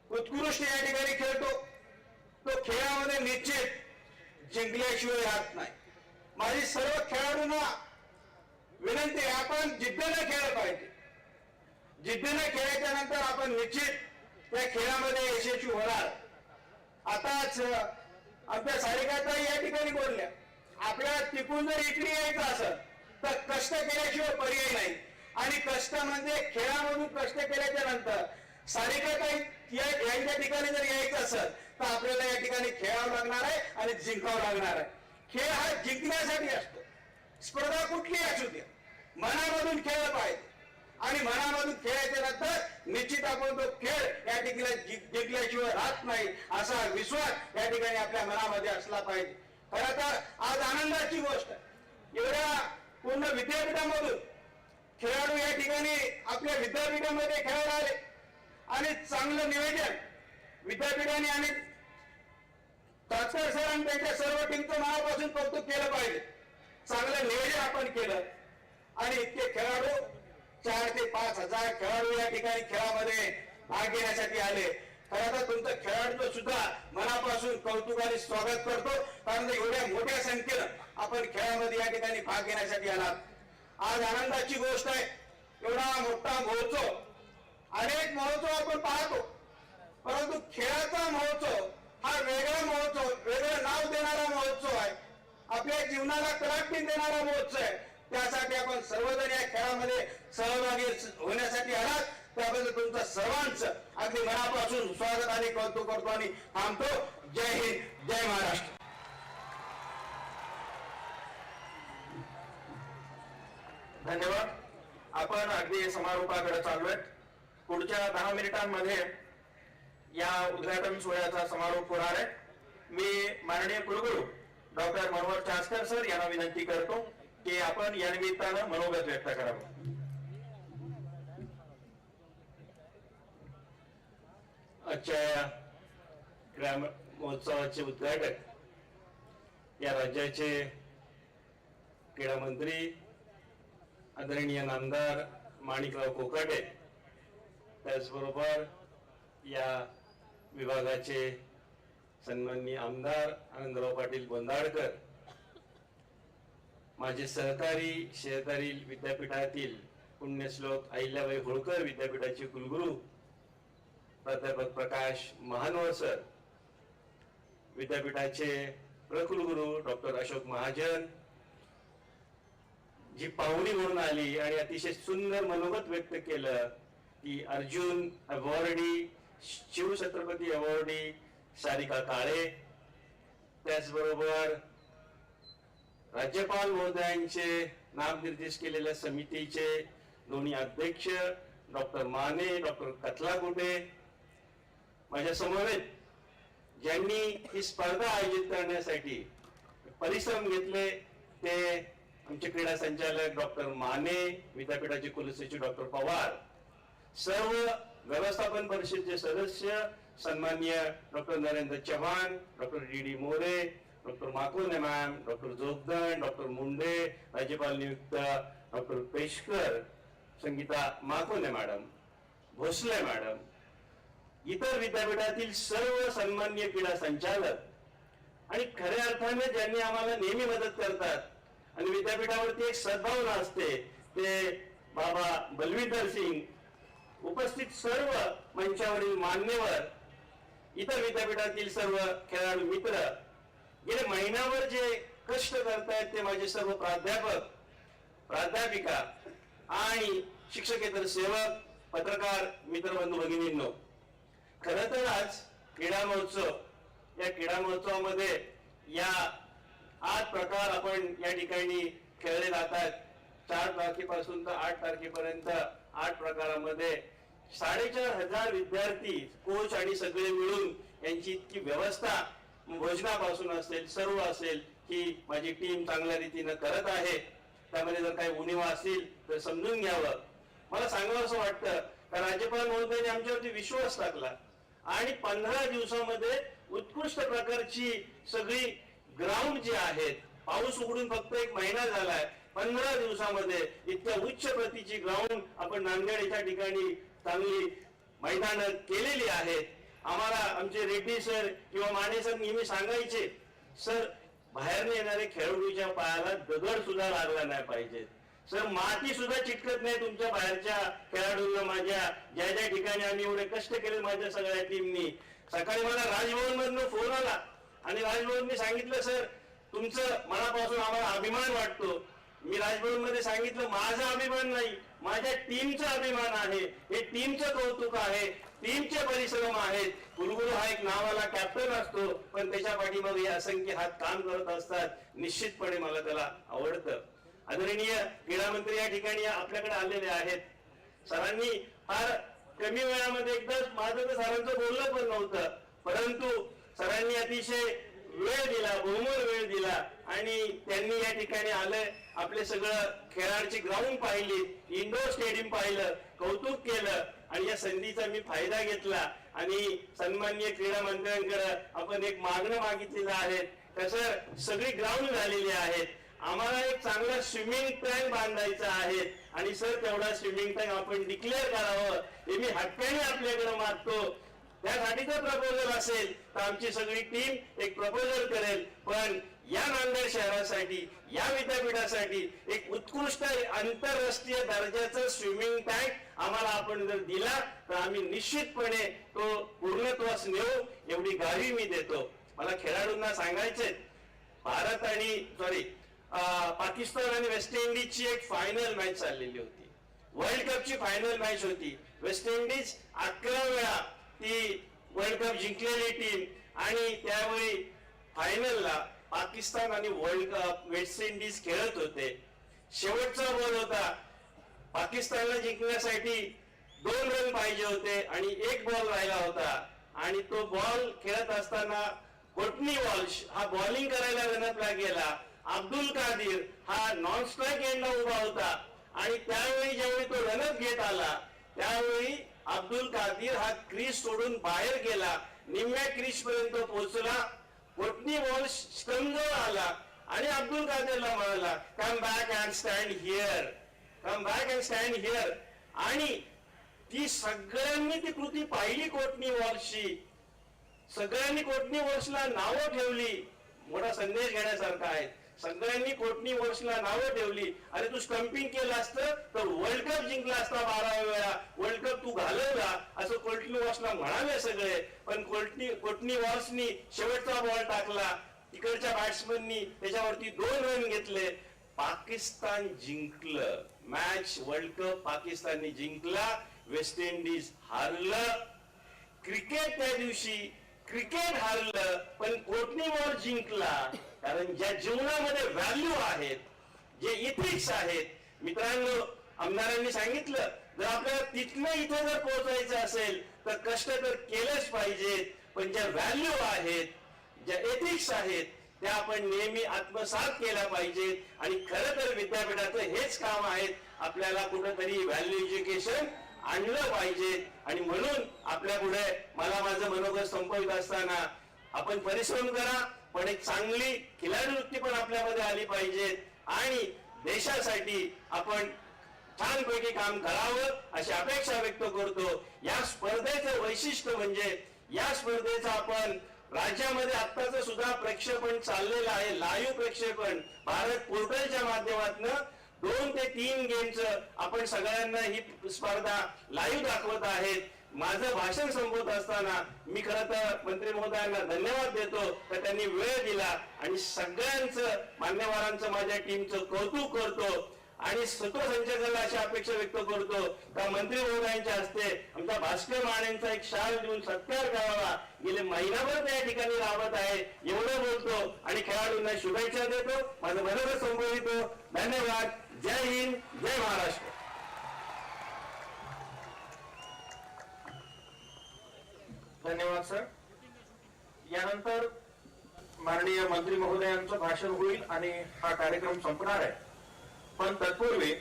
उत्कृष्ट या ठिकाणी खेळतो, तो खेळामध्ये निश्चित जिंकल्याशिवाय राहत नाही. माझी सर्व खेळाडूंना विनंती आहे, आपण जिद्दीने खेळलं पाहिजे. जिद्दीने खेळायच्या नंतर आपण निश्चित त्या खेळामध्ये यशस्वी होणार. आताच आमच्या सारिकाताई या ठिकाणी बोलल्या, आपल्याला तिकून जर इकडे यायचं असेल तर कष्ट केल्याशिवाय पर्याय नाही. आणि कष्ट म्हणजे खेळामधून कष्ट केल्याच्या नंतर सारिकाताई यांच्या ठिकाणी जर यायचं असेल तर आपल्याला या ठिकाणी खेळावं लागणार आहे आणि जिंकावं लागणार आहे. खेळ हा जिंकण्यासाठी असतो. स्पर्धा कुठलीही असू दे, मनामधून खेळलं पाहिजे आणि मनामधून खेळायच्या नंतर निश्चित आपण तो खेळ या ठिकाणी जिंकल्याशिवाय राहत नाही असा विश्वास या ठिकाणी आपल्या मनामध्ये असला पाहिजे. खरं तर आज आनंदाची गोष्ट आहे, एवढ्या पूर्ण विद्यापीठामधून खेळाडू या ठिकाणी आपल्या विद्यापीठामध्ये खेळायला आले आणि चांगलं नियोजन विद्यापीठाने आणि तात्कर सर आणि त्यांच्या सर्व टीमचं मनापासून कौतुक केलं पाहिजे. चांगलं नियोजन आपण केलं आणि इतके खेळाडू 4,000 ते 5,000 खेळाडू या ठिकाणी खेळामध्ये भाग घेण्यासाठी आले. खरं तर तुमचं खेळाडूचं सुद्धा मनापासून कौतुक आणि स्वागत करतो, कारण एवढ्या मोठ्या संख्येनं आपण खेळामध्ये या ठिकाणी भाग घेण्यासाठी आलात. आज आनंदाची गोष्ट आहे, एवढा मोठा महोत्सव. अनेक महोत्सव आपण पाहतो, परंतु खेळाचा महोत्सव हा वेगळा महोत्सव, वेगळं नाव देणारा महोत्सव आहे, आपल्या जीवनाला कलाटणी देणारा महोत्सव आहे. त्यासाठी आपण सर्वजण या खेळामध्ये सहभागी होण्यासाठी आलात, त्याबद्दल तुमचं सर्वांचं अगदी मनापासून स्वागत आणि कौतुक करतो आणि थांबतो. जय हिंद, जय महाराष्ट्र. धन्यवाद. आपण अगदी समारोपाकडे चाललोय. पुढच्या 10 मिनिटांमध्ये या उद्घाटन सोहळ्याचा समारोप होणार आहे. मी माननीय कुलगुरू डॉक्टर मनोहर चास्कर सर यांना विनंती करतो की आपण या निमित्तानं मनोगत व्यक्त करावं. आजच्या या क्रीडा महोत्सवाचे उद्घाटक या राज्याचे क्रीडा मंत्री आदरणीय नामदार माणिकराव कोकाटे, त्याचबरोबर या विभागाचे सन्माननीय आमदार आनंदराव पाटील गोंदाळकर, माझे सहकारी शेजारी विद्यापीठातील पुण्यश्लोक अहिल्याबाई होळकर विद्यापीठाचे कुलगुरू प्राध्यापक प्रकाश महानोर सर, विद्यापीठाचे प्रकुलगुरू डॉक्टर अशोक महाजन, जी पाहुणी म्हणून आली आणि अतिशय सुंदर मनोगत व्यक्त केलं ती अर्जुन अवॉर्डी, शिवछत्रपती अवॉर्डी सारिका काळे, त्याचबरोबर राज्यपाल महोदयांचे नामनिर्देश केलेल्या समितीचे दोन्ही अध्यक्ष डॉक्टर माने, डॉक्टर कथलाकुटे, माझ्या समवेत ज्यांनी ही स्पर्धा आयोजित करण्यासाठी परिश्रम घेतले ते आमचे क्रीडा संचालक डॉक्टर माने, विद्यापीठाचे कुलसचिव डॉक्टर पवार, सर्व व्यवस्थापन परिषदेचे सदस्य सन्माननीय doctor Narendra Chavan, doctor D More, doctor Makone ma'am, doctor Jogdand, doctor Munde, राज्यपाल नियुक्त doctor Peshkar, Sangita Makone madam, Bhosale madam, इतर विद्यापीठातील सर्व सन्माननीय क्रीडा संचालक आणि खऱ्या अर्थाने ज्यांनी आम्हाला नेहमी मदत करतात आणि विद्यापीठावरती एक सद्भावना असते ते बाबा बलविंदर सिंग, उपस्थित सर्व मंचावरील मान्यवर, इतर विद्यापीठातील सर्व खेळाडू मित्र, गेले महिन्यावर जे कष्ट करतायत ते माझे सर्व प्राध्यापक, प्राध्यापिका आणि शिक्षकेतर सेवक, पत्रकार मित्रबंधू भगिनींनो, खरं तर आज क्रीडा महोत्सव, या क्रीडा महोत्सवामध्ये या 8 प्रकार आपण या ठिकाणी खेळले जातात. 4 तारखेपासून तर 8 तारखेपर्यंत 8 प्रकारामध्ये 4,500 विद्यार्थी, कोच आणि सगळे मिळून यांची इतकी व्यवस्था भोजनापासून असेल, सर्व असेल, ही माझी टीम चांगल्या रीतीनं करत आहे. त्यामध्ये जर काही उणिवा असतील तर समजून घ्यावं. मला सांगावं असं वाटतं का राज्यपाल महोदयांनी आमच्यावरती विश्वास टाकला आणि 15 दिवसामध्ये उत्कृष्ट प्रकारची सगळी ग्राउंड जे आहेत, पाऊस उघडून फक्त 1 महिना झालाय, 15 दिवसामध्ये इतक्या उच्च प्रतीची ग्राउंड आपण नांदेड या ठिकाणी चांगली मैदान केलेली आहेत आम्हाला आमचे रेड्डी सर किंवा माने सर नेहमी सांगायचे, सर बाहेरने येणारे खेळाडूच्या पायाला दगड सुद्धा लागला नाही पाहिजे, सर माती सुद्धा चिटकत नाही तुमच्या बाहेरच्या खेळाडूंना. माझ्या ज्या ज्या ठिकाणी आम्ही एवढे कष्ट केले माझ्या सगळ्या टीमनी. सकाळी मला राजभवन मधून फोन आला आणि राजभवनने सांगितलं, सर तुमचं मनापासून आम्हाला अभिमान वाटतो. मी राजभवन मध्ये सांगितलं, माझा अभिमान नाही, माझ्या टीमचा अभिमान आहे, हे टीमचं कौतुक आहे, टीमचे परिश्रम आहेत. कुलगुरू हा एक नावाला कॅप्टन असतो, पण त्याच्या पाठीमागे असंख्य हात काम करत असतात. निश्चितपणे मला त्याला आवडतं. आदरणीय क्रीडा मंत्री या ठिकाणी आपल्याकडे आलेले आहेत. सरांनी फार कमी वेळामध्ये एकदा माझं तर सरांचं बोलणं पण नव्हतं, परंतु सरांनी अतिशय वेळ दिला, बहुमोल वेळ दिला आणि त्यांनी या ठिकाणी आलं, आपले सगळं खेळाडूची ग्राउंड पाहिली, इंडोर स्टेडियम पाहिलं, कौतुक केलं आणि या संधीचा मी फायदा घेतला आणि सन्माननीय क्रीडा मंत्र्यांकडे आपण एक मागणं मागितलेलं आहे. कसं सगळी ग्राउंड झालेली आहेत, आम्हाला एक चांगला स्विमिंग टँक बांधायचा आहे आणि सर तेवढा स्विमिंग टँक आपण डिक्लेअर करावं हे मी हक्काने आपल्याकडे मागतो. त्यासाठी जर प्रपोजल असेल तर आमची सगळी टीम एक प्रपोजल करेल, पण या नांदेड शहरासाठी, या विद्यापीठासाठी एक उत्कृष्ट आंतरराष्ट्रीय दर्जाचा स्विमिंग टँक आम्हाला आपण जर दिला तर आम्ही निश्चितपणे तो पूर्णत्वास नेऊ एवढी ग्वाही मी देतो. मला खेळाडूंना सांगायचे, भारत आणि पाकिस्तान आणि वेस्ट इंडिजची एक फायनल मॅच चाललेली होती, वर्ल्ड कपची फायनल मॅच होती. वेस्ट इंडिज 11 वेळा ती वर्ल्ड कप जिंकलेली टीम आणि त्यावेळी फायनलला पाकिस्तान आणि वर्ल्ड कप वेस्ट इंडिज खेळत होते. शेवटचा बॉल होता, पाकिस्तानला जिंकण्यासाठी 2 रन पाहिजे होते आणि 1 बॉल राहिला होता आणि तो बॉल खेळत असताना कोटनी वॉल्श हा बॉलिंग करायला रनअपला गेला. अब्दुल कादीर हा नॉन स्ट्राईक एंडला उभा होता आणि त्यावेळी ज्यावेळी तो रनअप घेत आला त्यावेळी अब्दुल कादीर हा क्रीज सोडून बाहेर गेला, निम्म्या क्रीज पर्यंत पोहोचला. कोटनी वॉल्श स्टंपजवळ आला आणि अब्दुल कादीरला म्हणाला, come back and stand here, come back and stand here. आणि ती सगळ्यांनी ती कृती पाहिली कोटनी वॉल्शची, सगळ्यांनी कोटनी वॉल्शला नावं ठेवली. मोठा संदेश घेण्यासारखा आहे. सगळ्यांनी कोटनी वॉल्शला नावं ठेवली. अरे तू स्टंपिंग केलं असतं तर वर्ल्ड कप जिंकला असता, 12 वेळा वर्ल्ड कप तू घालवला असं कोटनी वॉल्शला म्हणाले सगळे. पण कोटनी वॉल्शनी शेवटचा बॉल टाकला, तिकडच्या बॅट्समननी त्याच्यावरती 2 रन घेतले, पाकिस्तान जिंकलं मॅच. वर्ल्ड कप पाकिस्तानने जिंकला, वेस्ट इंडिज हारलं. क्रिकेट त्या दिवशी क्रिकेट हारलं पण कोटनी वॉल्श जिंकला, कारण ज्या जीवनामध्ये व्हॅल्यू आहेत, जे इथिक्स आहेत. मित्रांनो, आमदारांनी सांगितलं, जर आपल्याला तिथनं इथे जर पोहोचायचं असेल तर कष्ट तर केलेच पाहिजेत, पण ज्या व्हॅल्यू आहेत, ज्या एथिक्स आहेत त्या आपण नेहमी आत्मसात केल्या पाहिजेत. आणि खरं तर विद्यापीठाचं हेच काम आहे, आपल्याला कुठंतरी व्हॅल्यू एज्युकेशन आणलं पाहिजे. आणि म्हणून आपल्या पुढे मला माझं मनोगत संपवित असताना आपण परिश्रम करा, पण एक चांगली खिलाडू वृत्ती पण आपल्यामध्ये आली पाहिजे आणि देशासाठी आपण छानपैकी काम करावं अशी अपेक्षा व्यक्त करतो. या स्पर्धेचं वैशिष्ट्य म्हणजे या स्पर्धेचं आपण राज्यामध्ये आत्ताच सुद्धा प्रक्षेपण चाललेलं आहे, लाईव्ह प्रक्षेपण भारत पोर्टलच्या माध्यमातून 2 ते 3 गेमचं आपण सगळ्यांना ही स्पर्धा लाईव्ह दाखवत आहेत. माझं भाषण संपवत असताना मी खरं तर मंत्री महोदयांना धन्यवाद देतो तर त्यांनी वेळ दिला आणि सगळ्यांचं मान्यवरांचं माझ्या टीमचं कौतुक करतो आणि सूत्रसंचालकाला अशी अपेक्षा व्यक्त करतो का मंत्री महोदयांच्या हस्ते आमचा भास्कर मानेंचा एक शाल देऊन सत्कार करावा. गेले महिनाभर त्या ठिकाणी राबत आहे एवढं बोलतो आणि खेळाडूंना शुभेच्छा देतो. माझं मनोगत संपवितो. धन्यवाद. जय हिंद, जय महाराष्ट्र. धन्यवाद सर. यानंतर माननीय मंत्री महोदयांचं भाषण होईल आणि हा कार्यक्रम संपणार आहे. पण तत्पूर्वी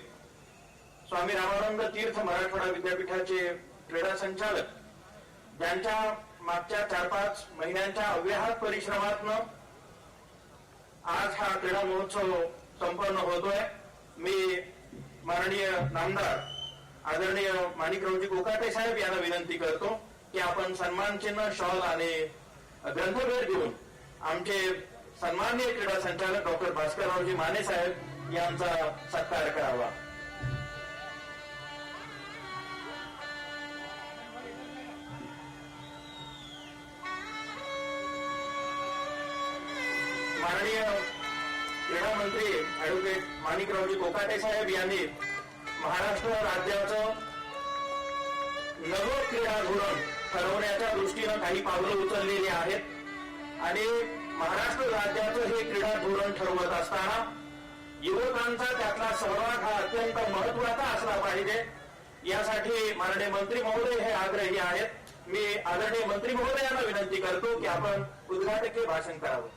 स्वामी रामानंद तीर्थ मराठवाडा विद्यापीठाचे क्रीडा संचालक ज्यांच्या मागच्या 4-5 महिन्यांच्या अव्याहत परिश्रमातनं आज हा क्रीडा महोत्सव संपन्न होतोय. मी माननीय नामदार आदरणीय माणिकरावजी कोकाटे साहेब यांना विनंती करतो की आपण सन्मान चिन्ह, शॉल आणि ग्रंथभेट देऊन आमचे सन्माननीय क्रीडा संचालक डॉक्टर भास्कररावजी माने साहेब यांचा सत्कार करावा. माननीय क्रीडा मंत्री ऍडव्होकेट माणिकरावजी कोकाटे साहेब यांनी महाराष्ट्र राज्याचं नवं क्रीडा धोरण ठरवण्याच्या दृष्टीनं काही पावलं उचललेली आहेत आणि महाराष्ट्र राज्याचं हे क्रीडा धोरण ठरवत असताना युवकांचा त्यातला सहभाग हा अत्यंत महत्वाचा असला पाहिजे. यासाठी माननीय मंत्री महोदय हे आग्रही आहेत. मी आदरणीय मंत्री महोदयांना विनंती करतो की आपण उद्घाटकीय भाषण करावं.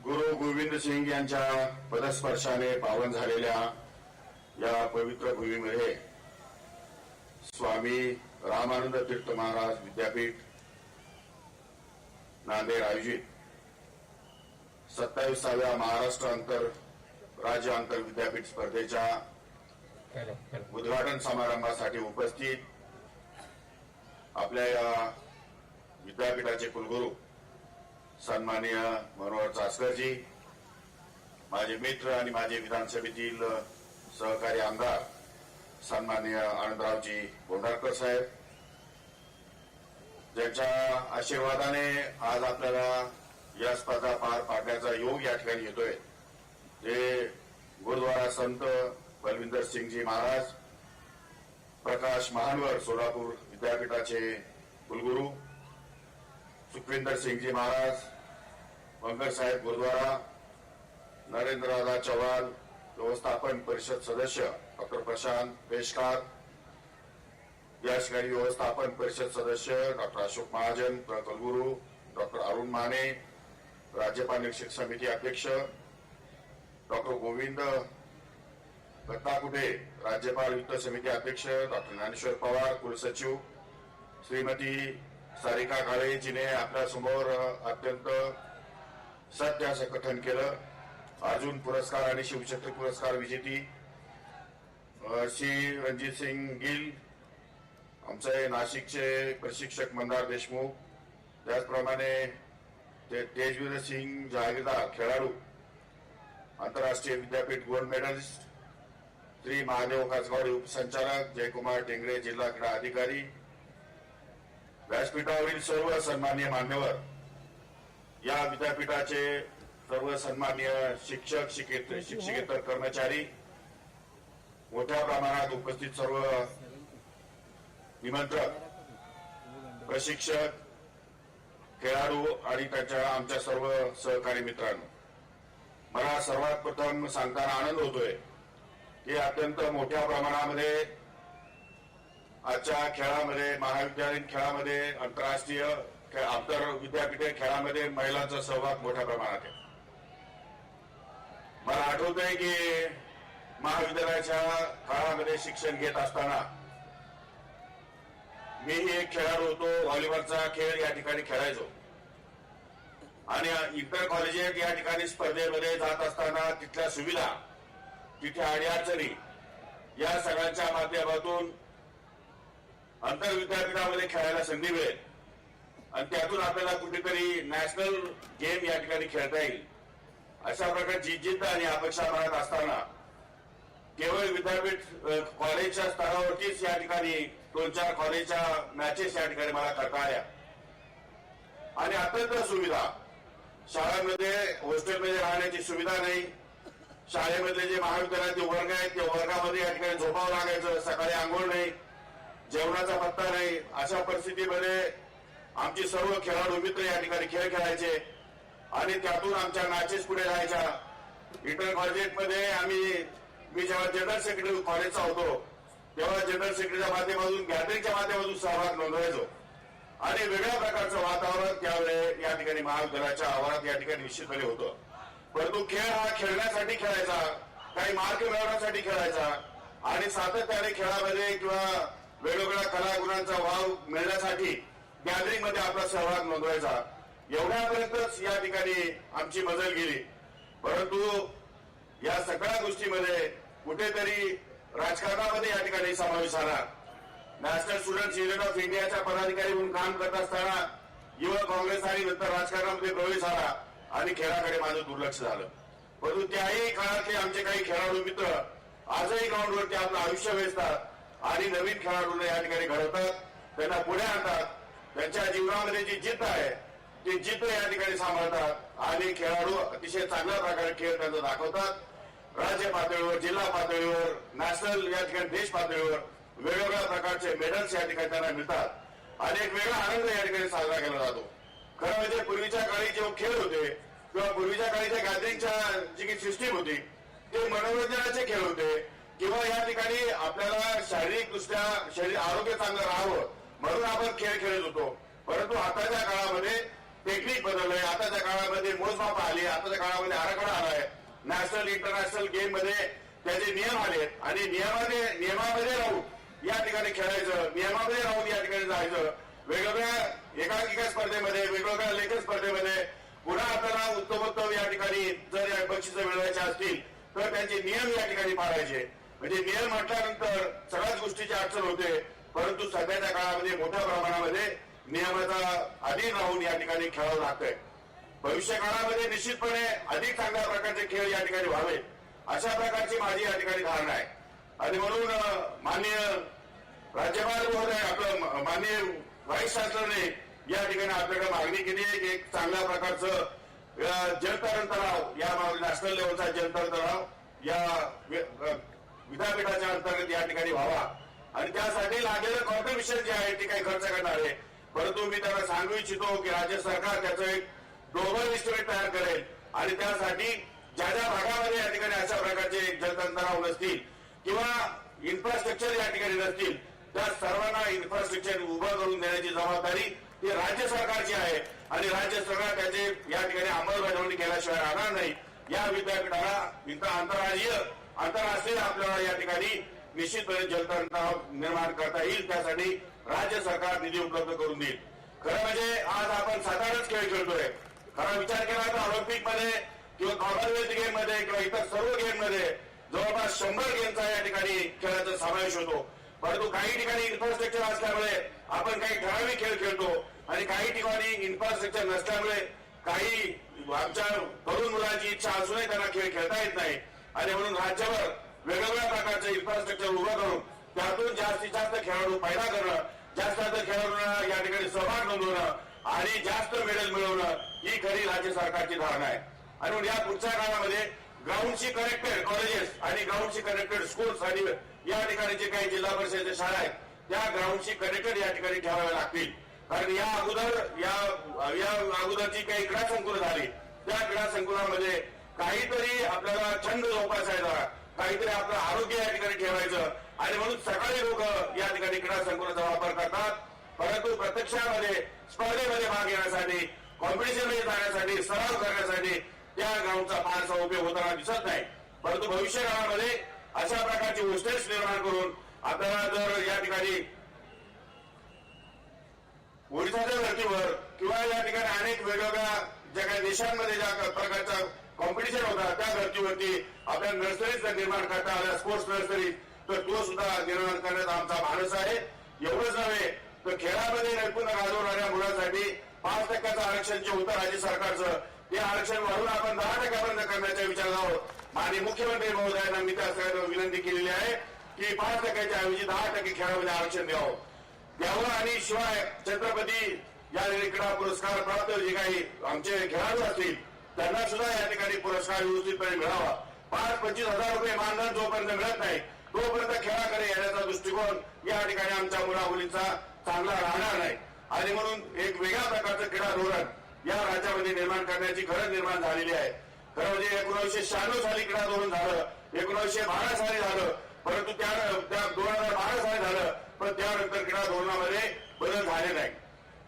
गुरु गोविंद सिंग यांच्या पदस्पर्शाने पावन झालेल्या या पवित्र भूमीमध्ये स्वामी रामानंद तीर्थ महाराज विद्यापीठ नांदेड आयोजित 27व्या महाराष्ट्र आंतर राज्य आंतर विद्यापीठ स्पर्धेच्या उद्घाटन समारंभासाठी उपस्थित आपल्या या विद्यापीठाचे कुलगुरू सन्माननीय मनोहर चासकरजी, माझे मित्र आणि माझे विधानसभेतील सहकारी आमदार सन्माननीय आनंदरावजी बोंडारकर साहेब, ज्यांच्या आशीर्वादाने आज आपल्याला या स्पर्धा पार पाडण्याचा योग या ठिकाणी येतोय, ते गुरुद्वारा संत बलविंदर सिंगजी महाराज, प्रकाश महानवर सोलापूर विद्यापीठाचे कुलगुरू, सुखविंदर सिंगजी महाराज, मंगल साहेब गुरुद्वारा, नरेंद्र दादा चव्हाण व्यवस्थापन परिषद सदस्य डॉक्टर प्रशांत पेशकार, या ठिकाणी व्यवस्थापन परिषद सदस्य डॉक्टर अशोक महाजन, कुलगुरू डॉक्टर अरुण माने, राज्यपाल निरीक्षक समिती अध्यक्ष डॉक्टर गोविंद गत्ताकुटे, राज्यपाल वित्त समिती अध्यक्ष डॉक्टर ज्ञानेश्वर पवार, कुलसचिव श्रीमती सारिका काळे, जिने आपल्या समोर अत्यंत सत्य असं कथन केलं. अर्जुन पुरस्कार आणि शिवछत्र पुरस्कार विजेती श्री रणजित सिंग गिल, आमचे नाशिकचे प्रशिक्षक मंदार देशमुख, त्याचप्रमाणे ते तेजवीर सिंग जहागीरदार खेळाडू, आंतरराष्ट्रीय विद्यापीठ गोल्ड मेडलिस्ट श्री महादेव काचगावडे, उपसंचालक जयकुमार टेंगरे, जिल्हा क्रीडा अधिकारी, व्यासपीठावरील सर्व सन्माननीय मान्यवर, या विद्यापीठाचे सर्व सन्माननीय शिक्षक, शिक्षकेतर कर्मचारी, मोठ्या प्रमाणात उपस्थित सर्व निमंत्रक, प्रशिक्षक, खेळाडू आणि त्यांच्या आमच्या सर्व सहकारी मित्रांनो, मला सर्वात प्रथम सांगताना आनंद होतोय की अत्यंत मोठ्या प्रमाणामध्ये आजच्या खेळामध्ये, महाविद्यालयीन खेळामध्ये, आंतरराष्ट्रीय आंतर विद्यापीठ खेळामध्ये महिलांचा सहभाग मोठ्या प्रमाणात आहे. मला आठवतंय की महाविद्यालयाच्या काळामध्ये शिक्षण घेत असताना मीही एक खेळाडू होतो. व्हॉलीबॉलचा खेळ या ठिकाणी खेळायचो आणि इंटर कॉलेज या ठिकाणी स्पर्धेमध्ये जात असताना तिथल्या सुविधा, तिथे अडीअडचणी या सगळ्यांच्या माध्यमातून आंतर विद्यापीठामध्ये खेळायला संधी मिळेल आणि त्यातून आपल्याला कुठेतरी नॅशनल गेम या ठिकाणी खेळता येईल अशा प्रकारची जिद्द आणि अपेक्षा मनात असताना केवळ विद्यापीठ कॉलेजच्या स्तरावरतीच या ठिकाणी 2-4 कॉलेजच्या मॅचेस या ठिकाणी मला करता आल्या आणि अत्यंत सुविधा, शाळांमध्ये हॉस्टेलमध्ये राहण्याची सुविधा नाही, शाळेमधले जे महाविद्यालयाचे वर्ग आहेत त्या वर्गामध्ये या ठिकाणी झोपावं लागायचं, सकाळी आंघोळ नाही, जेवणाचा पत्ता नाही. अशा परिस्थितीमध्ये आमची सर्व खेळाडू मित्र या ठिकाणी खेळ खेळायचे आणि त्यातून आमच्या मॅचेस पुढे जायच्या. इंटर कॉलेजमध्ये मी जेव्हा जनरल सेक्रेटरी कॉलेजचा होतो तेव्हा जनरल सेक्रेटरीच्या माध्यमातून, गॅदरिंगच्या माध्यमातून सहभाग नोंदवायचो आणि वेगळ्या प्रकारचं वातावरण त्यावेळी या ठिकाणी महाविद्यालयाच्या आवारात या ठिकाणी निश्चितपणे होतं. परंतु खेळ हा खेळण्यासाठी खेळायचा, काही मार्क मिळवण्यासाठी खेळायचा आणि सातत्याने खेळामध्ये किंवा वेगवेगळ्या कलागुणांचा वाव मिळण्यासाठी गॅदरिंग मध्ये आपला सहभाग नोंदवायचा. एवढ्यापर्यंतच या ठिकाणी आमची मजल गेली. परंतु या सगळ्या गोष्टीमध्ये कुठेतरी राजकारणामध्ये या ठिकाणी समावेश आला. नॅशनल स्टुडंट युनियन ऑफ इंडियाच्या पदाधिकारी म्हणून काम करत असताना युवक काँग्रेस आणि नंतर राजकारणामध्ये प्रवेश आला आणि खेळाकडे माझं दुर्लक्ष झालं. परंतु त्याही काळातले आमचे काही खेळाडू मित्र आजही ग्राउंडवरती आपलं आयुष्य वेचतात आणि नवीन खेळाडूंना या ठिकाणी घडवतात, त्यांना पुढे आणतात. त्यांच्या जीवनामध्ये जी जिद्द आहे ती जिद्द या ठिकाणी सांभाळतात आणि खेळाडू अतिशय चांगल्या प्रकारे खेळ त्यांचा दाखवतात. राज्य पातळीवर, जिल्हा पातळीवर, नॅशनल या ठिकाणी देश पातळीवर वेगवेगळ्या प्रकारचे मेडल्स या ठिकाणी त्यांना मिळतात आणि एक वेगळा आनंद या ठिकाणी साजरा केला जातो. खरं म्हणजे पूर्वीच्या काळी जे खेळ होते किंवा पूर्वीच्या काळीच्या गॅदरिंगच्या जी काही सिस्टीम होती ते मनोरंजनाचे खेळ होते किंवा या ठिकाणी आपल्याला शारीरिकदृष्ट्या आरोग्य चांगलं राहावं म्हणून आपण खेळ खेळत होतो. परंतु आताच्या काळामध्ये टेक्निक बदललंय, आताच्या काळामध्ये मोजमाप आली, आताच्या काळामध्ये आराखडा आलाय. नॅशनल इंटरनॅशनल गेम मध्ये त्याचे नियम आले आणि नियमामध्ये राहून या ठिकाणी खेळायचं, नियमामध्ये राहून या ठिकाणी जायचं. वेगवेगळ्या एकांकिका स्पर्धेमध्ये, वेगवेगळ्या लेखन स्पर्धेमध्ये पुन्हा आपल्याला उत्तमोत्तम या ठिकाणी जर या बक्षिसं मिळवायचे असतील तर त्यांचे नियम या ठिकाणी पाळायचे. म्हणजे नियम म्हटल्यानंतर सगळ्याच गोष्टीची अडचण होते. परंतु सध्याच्या काळामध्ये मोठ्या प्रमाणामध्ये नियमाचा अधीन राहून या ठिकाणी खेळावं लागतंय. भविष्य काळामध्ये निश्चितपणे अधिक चांगल्या प्रकारचे खेळ या ठिकाणी व्हावे अशा प्रकारची माझी या ठिकाणी धारणा आहे. आणि म्हणून माननीय राज्यपाल महोदय, आपलं माननीय व्हाईस चान्सलरने या ठिकाणी आपल्याकडे मागणी केली आहे की एक चांगल्या प्रकारचं जलतरण तलाव, या नॅशनल लेवलचा जलतरण तलाव या विद्यापीठाच्या अंतर्गत या ठिकाणी व्हावा आणि त्यासाठी लागलेलं कॉन्ट्रिब्युशन जे आहे ते काही खर्च करणार आहे. परंतु मी त्यांना सांगू इच्छितो की राज्य सरकार त्याचं एक ग्लोबल इस्टिमेट तयार करेल आणि त्यासाठी ज्या ज्या भागामध्ये या ठिकाणी अशा प्रकारचे जलतरण तलाव नसतील किंवा इन्फ्रास्ट्रक्चर या ठिकाणी नसतील त्या सर्वांना इन्फ्रास्ट्रक्चर उभं करून देण्याची जबाबदारी ती राज्य सरकारची आहे आणि राज्य सरकार त्याचे या ठिकाणी अंमलबजावणी केल्याशिवाय राहणार नाही. या विद्यापीठाला आंतरराष्ट्रीय आपल्याला या ठिकाणी निश्चितपणे जलतरण तलाव निर्माण करता येईल, त्यासाठी राज्य सरकार निधी उपलब्ध करून देईल. खरं म्हणजे आज आपण साधारणच खेळ खेळतोय. खरा विचार केला तर ऑलिम्पिक मध्ये किंवा कॉमनवेल्थ गेम मध्ये किंवा इतर सर्व गेम मध्ये जवळपास 100 गेमचा या ठिकाणी खेळाचा समावेश होतो. परंतु काही ठिकाणी इन्फ्रास्ट्रक्चर असल्यामुळे आपण काही ठराविक खेळ खेळतो आणि काही ठिकाणी इन्फ्रास्ट्रक्चर नसल्यामुळे काही आमच्या तरुण मुलांची इच्छा असूनही त्यांना खेळ खेळता येत नाही आणि म्हणून राज्यावर वेगवेगळ्या प्रकारचे इन्फ्रास्ट्रक्चर उभं करून त्यातून जास्तीत जास्त खेळाडू पैदा करणं, जास्त खेळाडूंना या ठिकाणी सहभाग नोंदवणं आणि जास्त मेडल मिळवणं ही खरी राज्य सरकारची धारणा आहे. आणि म्हणून या पुढच्या काळामध्ये ग्राउंडशी कनेक्टेड कॉलेजेस आणि ग्राउंडशी कनेक्टेड स्कूल्स आणि या ठिकाणी जे काही जिल्हा परिषदेच्या शाळा आहेत त्या ग्राउंडशी कनेक्टेड या ठिकाणी ठेवाव्या लागतील. कारण या अगोदरची काही क्रीडा संकुलं झाली, त्या क्रीडा संकुलामध्ये काहीतरी आपल्याला छंद जोपासायचा, काहीतरी आपलं आरोग्य या ठिकाणी ठेवायचं आणि म्हणून सकाळी लोक या ठिकाणी क्रीडा संकुलाचा वापर करतात. परंतु प्रत्यक्षामध्ये स्पर्धेमध्ये भाग घेण्यासाठी, कॉम्पिटिशनमध्ये जाण्यासाठी, सराव करण्यासाठी त्या ग्राउंडचा फारसा उपयोग होताना दिसत नाही. परंतु भविष्य काळामध्ये अशा प्रकारची होस्टेल्स निर्माण करून आपल्याला जर या ठिकाणी ओडिशाच्या धर्तीवर किंवा या ठिकाणी अनेक वेगवेगळ्या ज्या काही देशांमध्ये ज्या प्रकारचा कॉम्पिटिशन होता त्या धर्तीवरती आपल्या नर्सरीज निर्माण करता आल्या, स्पोर्ट्स नर्सरीज, तर तो सुद्धा निर्माण करण्याचा आमचा मानस आहे. एवढंच नव्हे तर खेळामध्ये नैपुण्य गाजवणाऱ्या मुलांसाठी 5% आरक्षण जे होतं राज्य सरकारचं ते आरक्षण वाढवून आपण 10% करण्याच्या विचारात आहोत. माननीय मुख्यमंत्री महोदयांना मी त्या विनंती केलेली आहे की 5% ऐवजी 10% खेळामध्ये आरक्षण द्यावं आणि शिवाय छत्रपती या क्रीडा पुरस्कार प्राप्त जे काही आमचे खेळाडू असतील त्यांना सुद्धा या ठिकाणी पुरस्कार व्यवस्थितपणे मिळावा. 5-25 हजार रुपये मानधन जोपर्यंत मिळत नाही तोपर्यंत खेळाकडे येण्याचा दृष्टिकोन या ठिकाणी आमच्या मुलामुलींचा चांगला राहणार नाही आणि म्हणून एक वेगळ्या प्रकारचं क्रीडा धोरण या राज्यामध्ये निर्माण करण्याची गरज निर्माण झालेली आहे. खरं म्हणजे 1996 साली क्रीडा धोरण झालं, 1912 साली झालं, परंतु त्या 2012 साली झालं, पण त्यानंतर क्रीडा धोरणामध्ये बदल झाले नाही.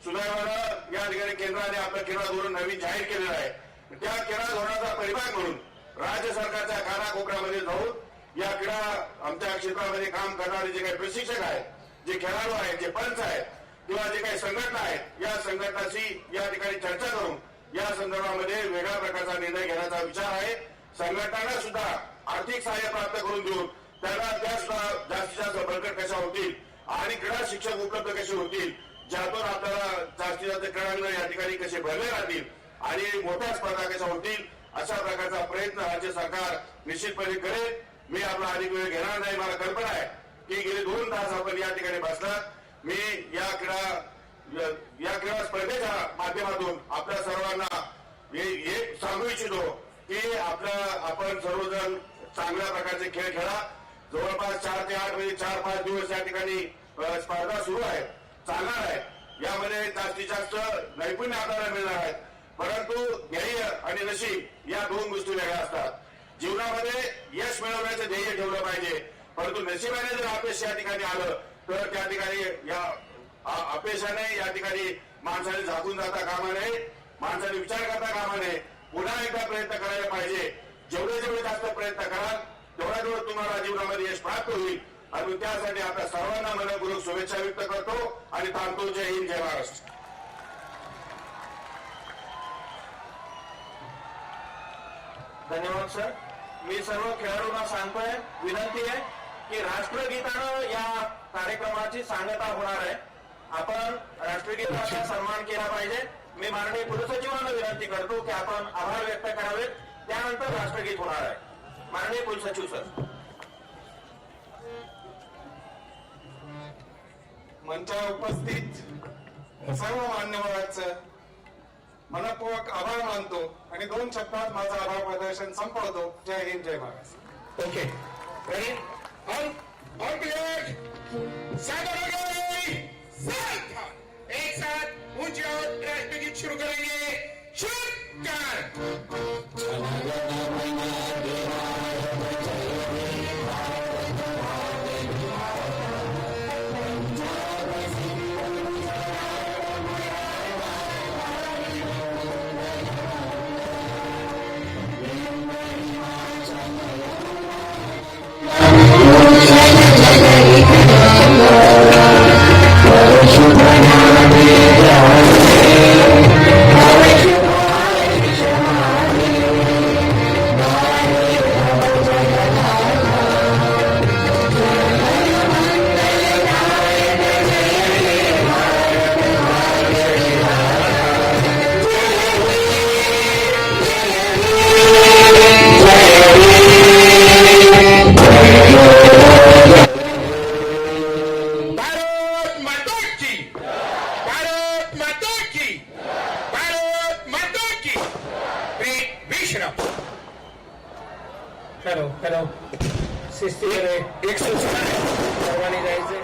सुदैवानं या ठिकाणी केंद्राने आपलं क्रीडा धोरण नवीन जाहीर केलेलं आहे. त्या क्रीडा धोरणाचा परिभाग म्हणून राज्य सरकारच्या कानाकोपऱ्यामध्ये जाऊन या क्रीडा आमच्या क्षेत्रामध्ये काम करणारे जे काही प्रशिक्षक आहेत, जे खेळाडू आहेत, जे पंच आहेत, किंवा जे काही संघटना आहेत या संघटनाशी या ठिकाणी चर्चा करून या संदर्भामध्ये वेगळ्या प्रकारचा निर्णय घेण्याचा विचार आहे. संघटनांना सुद्धा आर्थिक सहाय्य प्राप्त करून देऊन त्यांना त्या सुद्धा जास्तीत जास्त बळकट कशा होतील आणि क्रीडा शिक्षक उपलब्ध कसे होतील, ज्यातून आपल्याला जास्तीत जास्त क्रीडांगण या ठिकाणी कसे भरले राहतील आणि मोठ्या स्पर्धा कशा होतील अशा प्रकारचा प्रयत्न राज्य सरकार निश्चितपणे करेल. मी आपला अधिक वेळ घेणार नाही. मला कल्पना आहे की गेले 2 तास आपण या ठिकाणी बसलात. मी या क्रीडा स्पर्धेच्या माध्यमातून आपल्या सर्वांना हे सांगू इच्छितो की आपण सर्वजण चांगल्या प्रकारचे खेळ खेळा. जवळपास 4 ते 8 म्हणजे 4-5 दिवस या ठिकाणी स्पर्धा सुरू आहे, चालणार आहे. यामध्ये जास्तीत जास्त नैपुण्य आपल्याला मिळणार आहेत. परंतु ध्येय आणि नशीब या 2 गोष्टी वेगळ्या असतात. जीवनामध्ये यश मिळवण्याचं ध्येय ठेवलं पाहिजे, परंतु नशिबाने जर अपयश या ठिकाणी आलं तर त्या ठिकाणी या अपयशाने या ठिकाणी माणसाने झाकून जाता कामा नये, माणसाने विचार करता कामा नये. पुन्हा एकदा प्रयत्न करायला पाहिजे. जेवढे जास्त प्रयत्न कराल तेवढा तुम्हाला जीवनामध्ये यश प्राप्त होईल. आणि त्यासाठी आपल्या सर्वांना मनपूर्वक शुभेच्छा व्यक्त करतो आणि थांबतो. जय हिंद, जय महाराष्ट्र. धन्यवाद सर. मी सर्व खेळाडूंना सांगतोय, विनंती आहे की राष्ट्रगीतानं या कार्यक्रमाची सांगता होणार आहे. आपण राष्ट्रगीताचा सन्मान केला पाहिजे. मी माननीय कुलसचिवांना विनंती करतो की आपण आभार व्यक्त करावेत, त्यानंतर राष्ट्रगीत होणार आहे. माननीय कुलसचिव सर. मंचावर उपस्थित सर्व मान्यवरांचं मनपूर्वक आभार मानतो आणि 2 शब्दात माझं आभार प्रदर्शन संपवतो. जय हिंद, जय Maharashtra. Okay, ready, on player, एक साथ ऊंची और राष्ट्रगीत शुरू करेंगे. शूट हॅलो, शिस्तीमध्ये एक सर्वांनी जायचं.